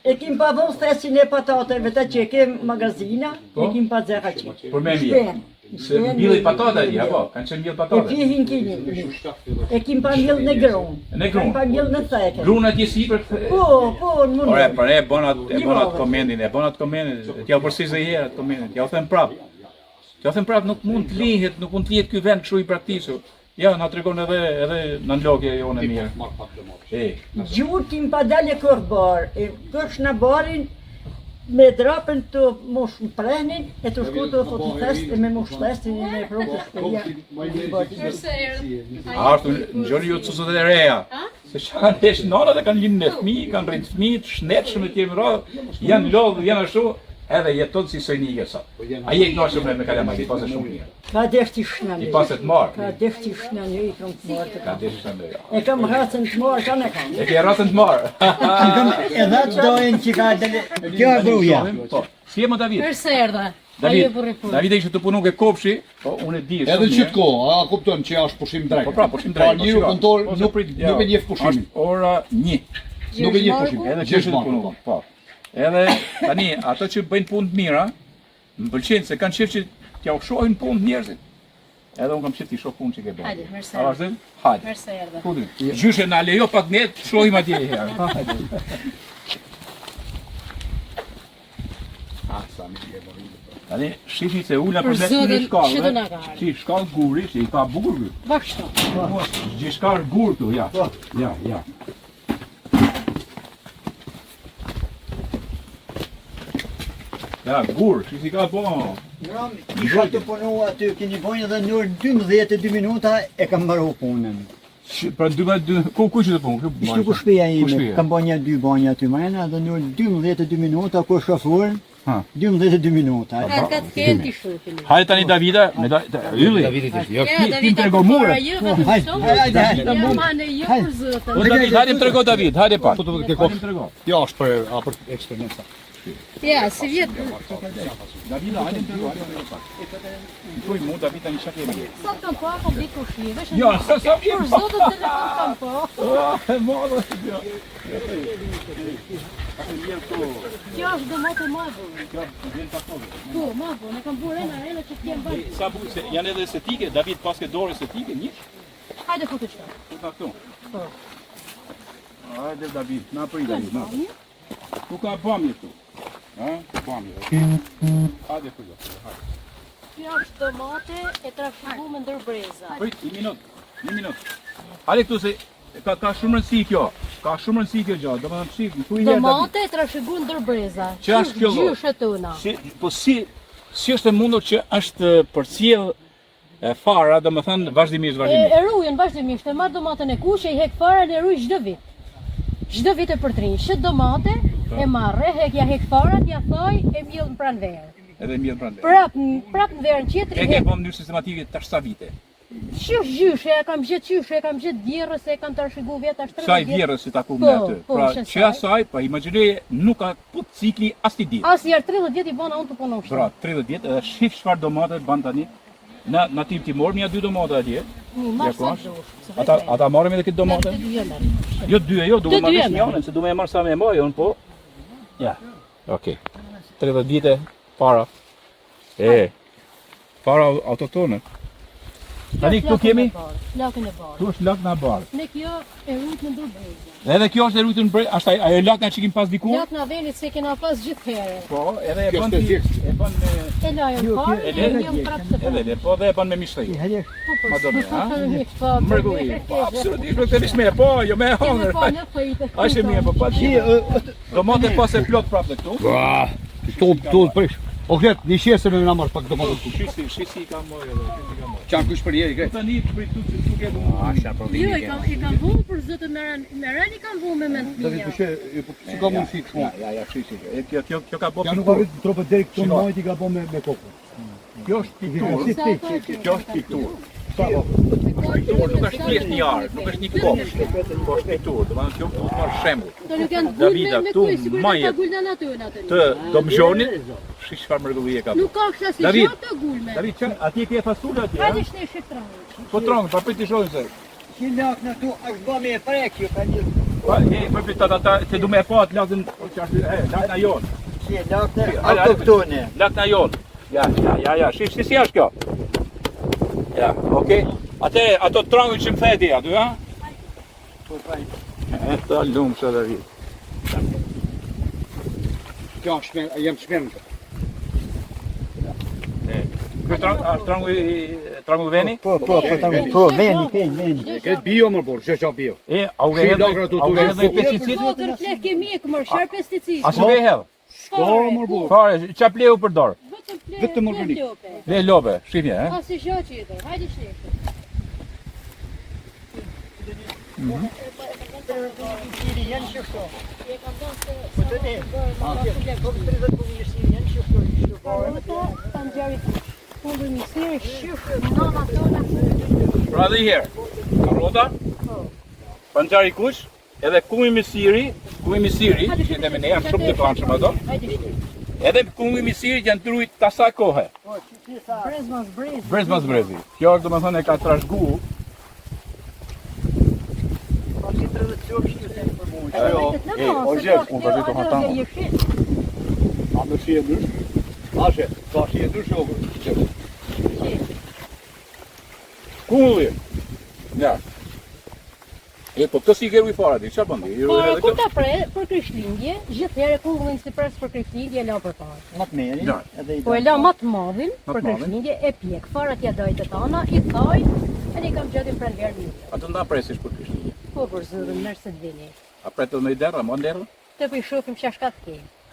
e kim pa vëllë thesin e patateve, ta që e kem magazina, e kim pa dzeka që. Për me mirë. Se mbjellë patate ati, apo? Kanë qenë mbjellë patate? E fihin kini. E kim pa mbjellë në grunë. Në grunë? Kim pa mbjellë në theke. Grunë atje si për... Po, në mundu. Ore, për e bonat komendin, t'ja përsi zë herë atë komendin, t'ja u them prapë. T'ja u them prapë, nuk mund t'lihet, nuk mund t'lihet ky vend kështu i praktisu. Ja, na tregon edhe në nlogje jonë e mirë. Gjurë kim pa dalje kërë barë, kërsh në barin, me drapën të mosh në prehnin, e të shku të fotofest e me mosh festin e me provë të shpeja. Ashtu, në gjoni ju të susët e reja. Se që kanë hesh nanat e kanë linë në fmi, kanë rritë fmi, të shnetshëm e tjemë radhë, janë lodhë, janë ashtu, edhe jeton si sojnike sa. A je knaqëm me kalamaj, i pas e shumë mirë. Ka deshti shnani. I pas e të marë. Ka deshti shnani, i kam të marë të Ka deshti shnani, ja. E kam rrasën të marë, ka në kam. E ke rrasën të marë. Edhe të dojnë që ka dele... Kjo e gruja. Si e më David? Përse erdhe? David ishte të punu ke kopshi, po unë e di. Edhe në qitë kohë, a kupton që është pushim drejt. Po pra, pushim drejt. Pra njëru punëtor nuk e njef pushimin. Është ora 1. Nuk e njef pushimin. Edhe që është të punu, po. Edhe, tani, ato që bëjnë punë të mira, më pëlqenë se kanë qef që t'ja u shohin punë të njerëzit. Edhe unë kam qef t'i shoh punë që ke bëjnë. Hajde, mersi. A vazhdim? Hajde. Mersi erdhe. Kudim. Gjyshe na lejo pak ne të shohim atje herë. Hajde. Tani, shifni se ulla për mes një shkallë, që shkallë guri, që i ka bukur guri. Bashto. Gjishkar gur këtu, ja. Ja. Ja, gur, që si ka po... Isha të punu aty, keni bojnë edhe në orë 12 minuta e kam mbaru punën. Pra 12, ku që të punë? Ishtu ku shpeja ime, kam bojnë 2 bojnë aty marina, dhe në orë 12 minuta, ku shofurën, 12 minuta. Ka të kënë t'i shufin. Hajde tani Davida, ylli. Ti më trego mure. Hajde. Hajde më trego David, hajde pa. Jo, është për eksperienca. Ja, si vjetë. Davida, hajde më trego, Thuj mu, David, tani qa kemi. Sa kam po, po di kushive. Jo, sa Për zotët telefon kam po. E modë, Kjo është domote ma bërë. Po, ma bërë, ne kam bërë arena që t'jem bërë. Sa bërë, se janë edhe estetike, David paske dorë estetike, njësh? Hajde ku të qëta. Ku ta këtu? Po. Hajde David, na përi David, na. Tu ka bamje këtu. Bamje. Hajde këtu, hajde. Kjo është domate e trashëgu me ndër breza. Prit, një minut. Hajde këtu se ka shumë rëndësi kjo. Ka shumë rëndësi kjo gjë, do më të shikë, ku i jetë. Domate e trashëgu ndër breza. Që është kjo? Gjyshe tëna. Po si është e mundur që është përcjell fara, do më thënë vazhdimisht. E rujen vazhdimisht, e marrë domatën e kuqe, i hek fara dhe e ruj çdo vit. Çdo vit e përtrinj, shët domate, e marrë, hek farat, ja thoj, e mjell në pranë verë. Edhe mjell pranë verë. Prap në verën qetëri. E ke po në mënyrë sistematike tash sa vite? Gjyshe, e kam gjetë vjerës, e kam trashëgu vjetë ashtë 30 vjetë. Saj vjerës si ta kumë në aty. Pra që asaj, pa imagjinoj nuk ka put cikli as t'i ditë. As njerë 30 vjetë i bana unë të punon shtë. Pra, 30 vjetë edhe shif çfarë domate ban tani. Na tim ti morëm ja 2 domate atje. Ata marrëm edhe këtë domate? Jo 2, jo, duke marrë një janë, se duke e marrë sa me mojë, unë po. Ja, okej. 30 vite para. Para autoktone. Tani këtu kemi? Lakën e barë. Këtu është lakna e barë. Ne kjo e rujtë në ndër breza. Edhe kjo është e rujtë në breza, ashtë ajo lakna që kemi pas dikur? Lakna venit se kena pas gjithë herë. Po, edhe e bën me... E lajën parë, e njëm prapë të parë. Po, dhe e bën me mishtëri. Po, Madone, ha? Po, mërgulli. Po, absolutisht, nuk të vishme, po, jo me hongër. A shë mirë, po, pa që... Do mote pas e plot prapë dhe këtu? Tu prish. O këtë, një shesë se me në marrë pak do motë të tu. Shisi i ka mojë edhe. Qanë kush për jeri, këtë? Tani për tu që tu ke bu. Jo, i kam vu për zëtë me rani i kam vu me mend të minja. Si ka mund shikë? Ja, shisi. Kjo ka bo piktur. Ja nuk arrit tropë deri këtu majt i ka bo me kokë. Kjo është piktur. Kjo është piktur. Piktur nuk është thjesht një arë, nuk është një kopsh, po është piktur, do të thonë kjo marr shembull. Davida këtu majet të domzhonit, shish çfarë mrekullie ka. Nuk ka kështu si gjë të gulme. David, çan atje ke fasulë atje. Hajde shnej shiftrong. Po trong, pa prit të shohim se. Si lakna tu, është bë me prek ju ka një. Po, po prit ata se du më pa atë lakën, çfarë, lakna jon. Si lakna autoktone. Lakna jon. Ja, shish si është kjo. Ja, okej. Ato trangu që më theti aty, ha? Po, paj. E ta lumë që dhe vitë. Kjo është jem të shmerën. Trangu veni? Po, veni. Këtë bio më borë, që që bio. A u vehet dhe pesticid? Po, të rflek kemik, mërë, shër pesticid. A se vehet? Fare, qa pleu për dorë? Vetëm organik. Ble lobe, shqipje, A si gjë tjetër, hajde shlekë. Pra dhe i herë, karota, panxari kush, edhe kumi misiri, që edhe me ne janë shumë të planshëm ato, edhe kumi misiri janë trujt tasa kohë. Brez mas brezi. Kjo do më thënë e ka trashgu. O gjep, unë vazhej të hatamë. A me shi e ndrysh? Ashe, ka shi e ndrysh jo. Kumulli. Ja. E po këtë si i keru i fara ti, qa bëndi? Kur ta pre për Krishtlindje, gjithherë kumbullin si pres për Krishtlindje e la për parë. Matë meri, Po e la matë madhin për Krishtlindje e pjek. Farat ja dajtë të tana, i thaj, e ne kam gjatin për në verë një. A të nda presish për Krishtlindje? Po për zërën, nërë se të vini. A pretë me i derë, ma derë? Të për i shofim që ashka të kejmë. E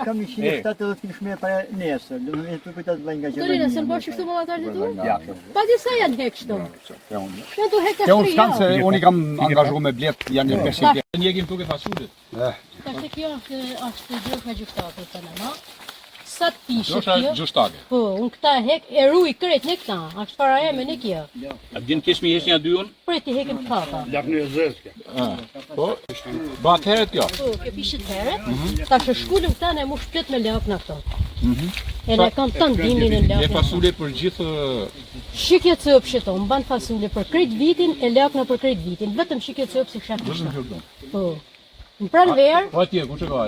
kam 170 shme për nesër, do me të kujtat vëllaj nga gjëra. Dorina, se më bërë qështu më latarë të tu? Pa disa janë hek shtu. Në tu hek të Unë s'kanë se unë i kam angazhu me blet, janë një 500 vjetë. Njegim tuke fasulit. Ta shte kjo është gjëka gjustate të nëma. Sa të pishe Gjosha kjo? gjustate. Po, unë këta hek e ruj kret në këta, ashtë para e me në kjo. A din kesh mi hesh një dy unë? Prej të hekim këta. Lak në zezke. Po, bat heret kjo. Po, kjo pishet heret, ta shë shkullum këta ne mu shplet me lak në këto. E ne kam të ndimin e lak E fasule për gjithë... Shikje cëp shëto, më ban fasule për krejt vitin, e lak në për krejt vitin, vetëm shikje cëp si kësha kështa. Po, në pranë verë... Po atje, ku që ka?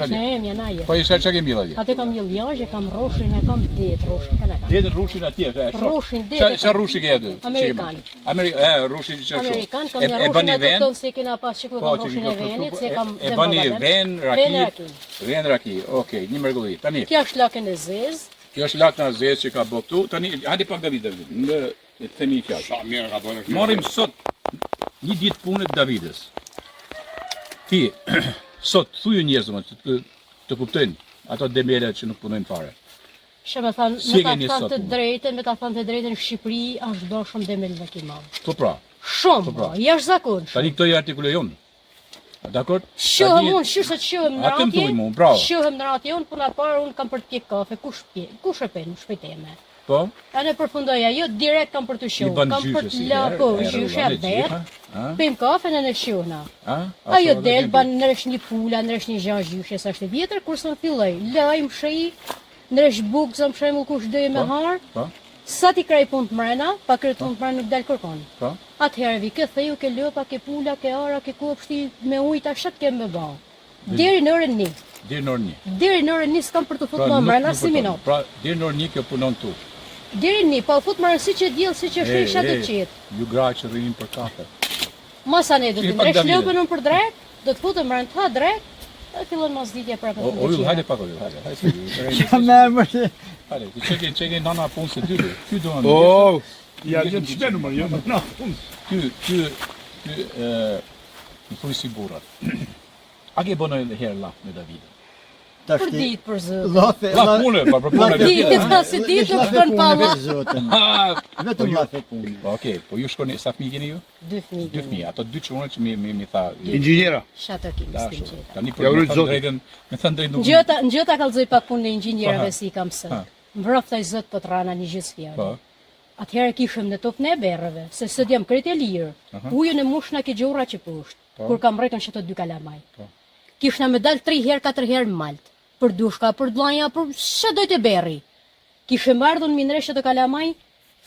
Ne, mja na je. Po i shërë që ke mbjell atje? Ate kam jelljanjë, kam roshin, e kam det roshin, këna ka. Detë rushin atje, Roshin, det. Qa rushi ke edhe? Amerikan. Rushi që shumë. Amerikan, kam një roshin e të tonë se kena pas që ku kam roshin e venit, se kam e bani ven, raki, okej, një mërgulli. Tani, kjo është lakën e zezë. kjo është lakna zezë që ka bëktu. Tani, hadi pak David, në themi i fjallë. Morim sot një ditë punët Davides. Ti, sot, thuju njerëzëma të kuptojnë ato demere që nuk punojnë fare. Shë me ta thanë të drejten, në Shqipëri, është do shumë demel në kimav. Po pra. Shumë, jashtë zakon. Tani këto i artikulojon. Dakor? Shëhëm unë, shëshë të shëhëm në ratje, shëhëm në ratje unë, puna parë unë kam për të pjek kafe, kush e pen, shpejteme. Po? A ne përfundoja, jo direkt kam për të shëhëm, kam për të la, po, gjyshe e vetë, pim kafe në në shëhëna. Ajo del, ban nërësh një pula, nërësh një gjanë gjyshe, sa është e vjetër, kur së në filloj, lajmë shëj, nërësh bukë, zëmë shëjmë kush dojë me harë, sa ti kraj punë të mrena, pa kërë punë të mrena nuk del kërkon. Atëherë vi, ke theju, ke lëpa, ke pula, ke ara, ke kopshti, me ujta, shatë kemë me ba. Deri në orën 1. Deri në orën 1. Deri në orën 1 s'kam për të fut më mrena, si minut. Pra, deri në orën 1 kjo punon tu. Deri në 1, pa fut mrena si që djellë, si që shri, shatë të qitë. Ju gra që rrinim për kafe. Masa ne do të ndresh lëpën unë për drejt, do të futëm mrena të ha drejt, e fillon mos ditje prapë të O, ju, hajde pak o ju, hajde. Hajde, çeke nana punë se dy. Ky do në. Oh, ja jam çmenu më, jo na punë. Ky i thoi si burrat. A ke bënë edhe herë laf me Davidin? Për ditë për zëtë. Laf punë, pa për punë. Ditë, si ditë nuk shkon pa laf. Vetëm laf e punë. Okej, po ju shkoni, sa fëmijë keni ju? 2 fëmijë. 2 fëmijë, ato 2 çuna që mi tha. Inxhiniera. Shatë kimi, sinqerisht. Tani për me thënë drejt nuk. Ngjëta kallzoj pak punën e inxhinierëve si kam së. Mbroftaj zot po të rana një gjë s'fjalë. Po. Atëherë kishëm në topën e berrëve, se sot jam krejt e lirë. Ujën e mushna ke gjurra që poshtë, kur kam rretën që të 2 kalamaj. Kishna me dal 3 herë, 4 herë në Malt, për dushka, për dllanja, për ç'a dojtë berri. Kishëm ardhur minresh të kalamaj,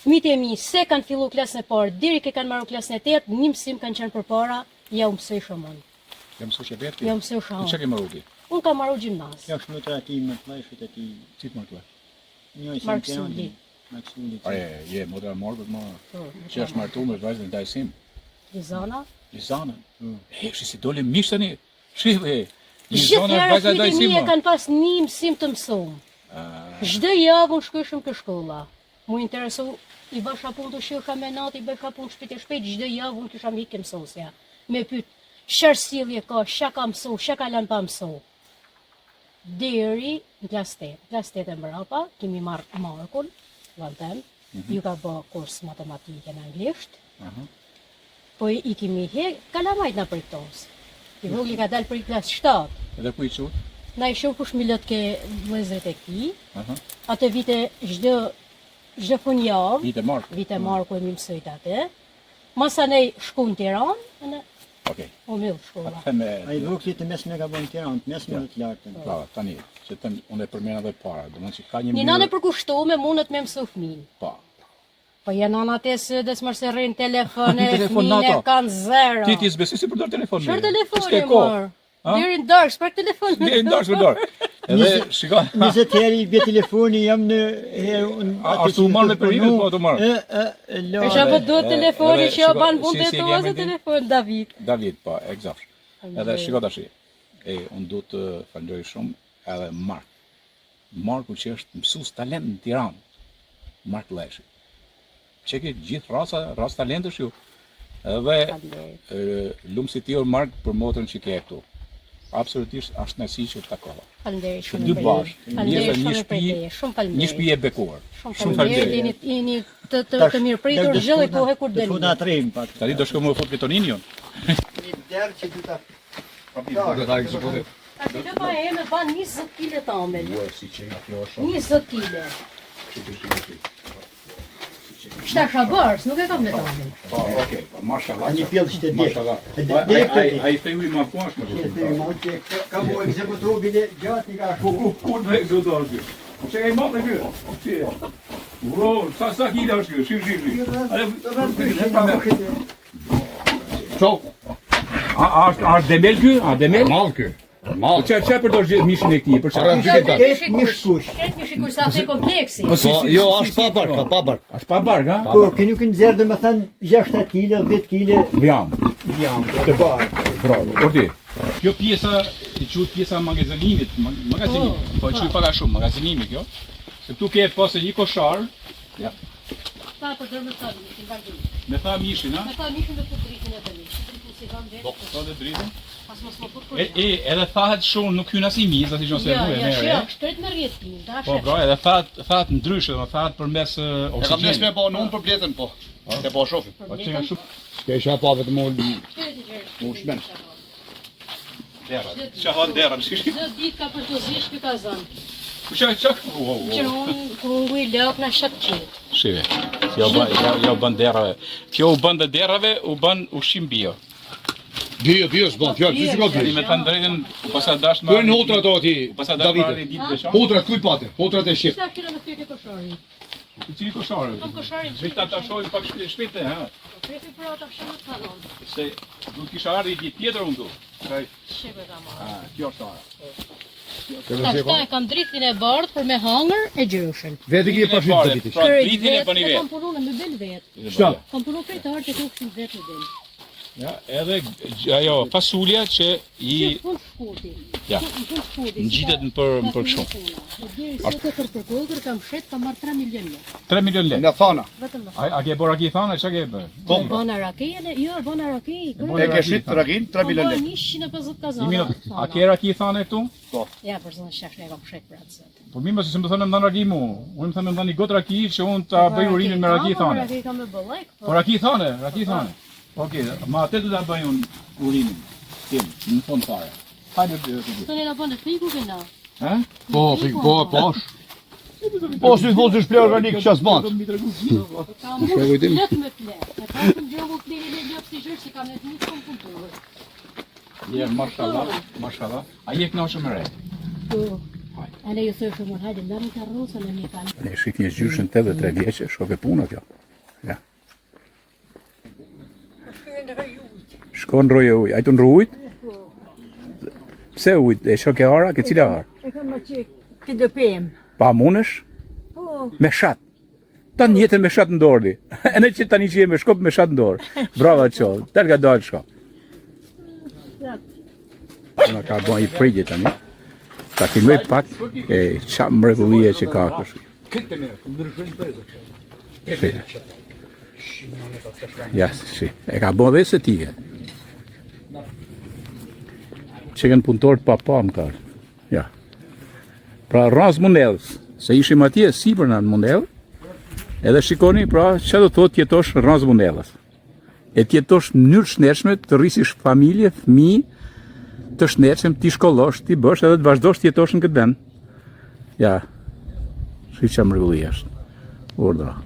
fëmijët e mi se kanë filluar klasën e parë, deri që kanë marrë klasën e 8, një mësim kanë qenë përpara, ja u mësoj shumë. Ja mësoj vetë. Ja mësoj shumë. Çka ke marrë ti? Unë kam marrë gjimnaz. Ja është motra ti më të mëdha ti. Si të më thua? Maksuli. Je, motra morë, më që është martuar me vajzën Dajsim. Lizana? Lizana. Si dole mish tani. Shive. Gjithëherë fëmijët e mi e kanë pas një mësim të mësuar. Çdo javë unë shkojshëm ke shkolla. Mu interesu i bësha punë të shihja me natë, i bësha punë shpejt, çdo javë unë kisha mikë mësuesja. Me pyet, Shërsilje ka, shka ka mësu, shka ka lënë pa mësu. Deri në klas 8. Klas 8 e mbrapa, kemi marrë Markun, vantem, ju ka bë kurs matematike në anglisht, po i kemi kalamajt në për këtos. I vogli ka dalë për i klas 7. Edhe ku i qut? Na i shumë kush milot ke vëzret e këti, atë vite çdo fund javë, vite Marku e mi mësojt atë, masa nej shku në Tiranë, o mjë shkolla. Ai vogli të mesme ka bën në Tiranë, të mesme në të lartën. Pra, tani, që unë e përmena dhe para, do që ka një një nanë e përkushtume mundet me mësu fëmin. Po janë anat e së dhe s'mërë se rrinë telefone, fëmine kanë zero. Ti s'besi si përdor telefon? Shër telefoni e marë. Deri në darkë, s'për telefon. Deri në darkë, s'për Edhe, shiko... 20 heri bje telefoni jam në... Ashtu u marrë me perimet, po ato marrë. Esha po duhet telefoni që banë punë të tua se telefon, David. David, po, egzakt. Edhe, shiko tashi, unë du të falënderoj shumë edhe Marku që është mësues talent në Tiranë, Mark Leshi. Që ke gjithë ras talentësh ju. Edhe lumë si ti o Mark për motën që ke këtu. Absolutisht është nësi që të takova. Falënderit shumë. Dy bashkë, një shtëpi e bekuar. Shumë falënderit, jeni të mirë pritur çdo kohë kur dëni. Funa trim pak. Tani do shkoj më fort Petonin jon. Një derë që du ta. A ti do pa e me ban 20 kg tamel. 20 kg. Shta shabars, nuk e kam me tamel. Po, okej, mashallah. Një pjellë që të djekë. A i thejui ma kuash më Ka mu ekzekutu bile gjatë një ka shku. Kur dhe ekzekutu kjo? Që e i matë e kjo? Uro, sa kila është kjo? Shirë. Qo? A është demel kjo? A demel? Malë kjo. Që përdor mishin e këti? Kesh mish kush. Kesh mish kush sa të kompleksi. Jo, është pa bark, ka pa bark. Është pa bark, ha? Po, kënë kënë zerë dhe me thënë 6-7 kg, 10 kg. Vjam. Të bark. Bravo. Orti, kjo pjesa, i quhet pjesa magazinimit, po e quhet paka shumë, magazinimi kjo. Se këtu ke pas një koshar. Ja. Ta përdor me sa mishin, vazhdim. Me tha mishin, ha? Me tha mishin dhe dritin e tani. Si kanë vetë. Po, sa dhe dritin? Edhe thahet shumë nuk hynë as i mizë, ati që nëse e duhe mere. Ja, shtret me rjetin, da Po, bra, edhe thahet ndryshe, dhe thahet për mes oksigenit. E ka mes me po në unë për bletën, po. E po shofim. Shke isha pa vetë më shmen. Dera, që ha dera, në shkishki? Zë dit ka për të zish për ka zanë. Që? Që unë, kërë unë i lëk në shatë qitë. Shive, jo bën derave. Kjo u bën dhe derave, u bën ushqim bio. Bio, s'bën, fjallë, që ka bio? Me të ndrejten, pasa dash marrë... Kërën hotra to ati, Davide. Hotrat, kuj pate, hotrat e shqip. Qëta kira në fjeti koshari? Në cili koshari? Në koshari në shqip. Ta shojnë pak shpite, ha? Prefi për ata shumë të kanon. Se, du kisha ardi i tjetër unë du. Shqipe ka marrë. Kjo është ara. Shta e kam dritin e bardh për me hangër e gjërëshën. Vete ki e pashit të ditit. Pra, dritin e bëni vetë. Kam punu në më bel vetë. Shta? Kam punu për të artë e kukshin vetë në bel. Ja, edhe ajo fasulja që i... Ja, ngjitet në për shumë. Ashtë të përgogër kam shet, kam marrë 3 milion lek. 3 milion lek? Në thana. A ke bërë raki thana, që ke bërë? Bëna raki, jo, bëna raki. E ke shit rakin, 3 milion lek. 150 kazana. A ke raki thana e këtu? Po. Ja, për zënë shash ne kam shet për atë zëtë. Po mi mëse se më thënë më dhanë raki mu. Unë më thënë më dhanë një gotë raki që unë ta bëj urinin me raki thane. Raki kam me bëllek. Po raki thane. Okej, ma atë du ta bëj unë urinin tim, në fond fare. Hajde të të të në bënë fiku këna. Po, pash. Po, si të fosë shple organik që asë banë. Kam më flet me flet. E kam të gjogu të liri në gjopë si gjërë që kam në të një të shumë kulturë. Je, mashallah. A je kënaqur me re? Po. A ne ju thërë shumë, hajde, mërë të arrosën e një kanë. Ne shik një gjyshën 83 vjeqe, shoke puna kjo. Ja. Shkon roje uj. A i të në ujt? Pse ujt? E shoke ara? Ke cila ara? E kam më qik, të dëpem. Pa munësh? Po. Me shat. Ta një jetën me shat në dorë di. E në që tani që je me shkop me shat në dorë. Brava qo. Del ka dalë shko. Në ka bon i prejgje tani. Ta filmoj pak e qa mrekullie që ka kështu. Ja, si. E ka bon dhe se tije. që kanë punëtor pa më ka. Ja. Pra ras mundellës, se ishim atje sipër në mundellë, edhe shikoni pra që do thotë jetosh ras mundellës. E të jetosh në mënyrë shnetshme, të rrisish familje, fëmijë, të shnetshëm, ti shkollosh, ti bësh edhe të vazhdosh të jetosh në këtë vend. Ja. Shi që më rrugulli është. Urdra.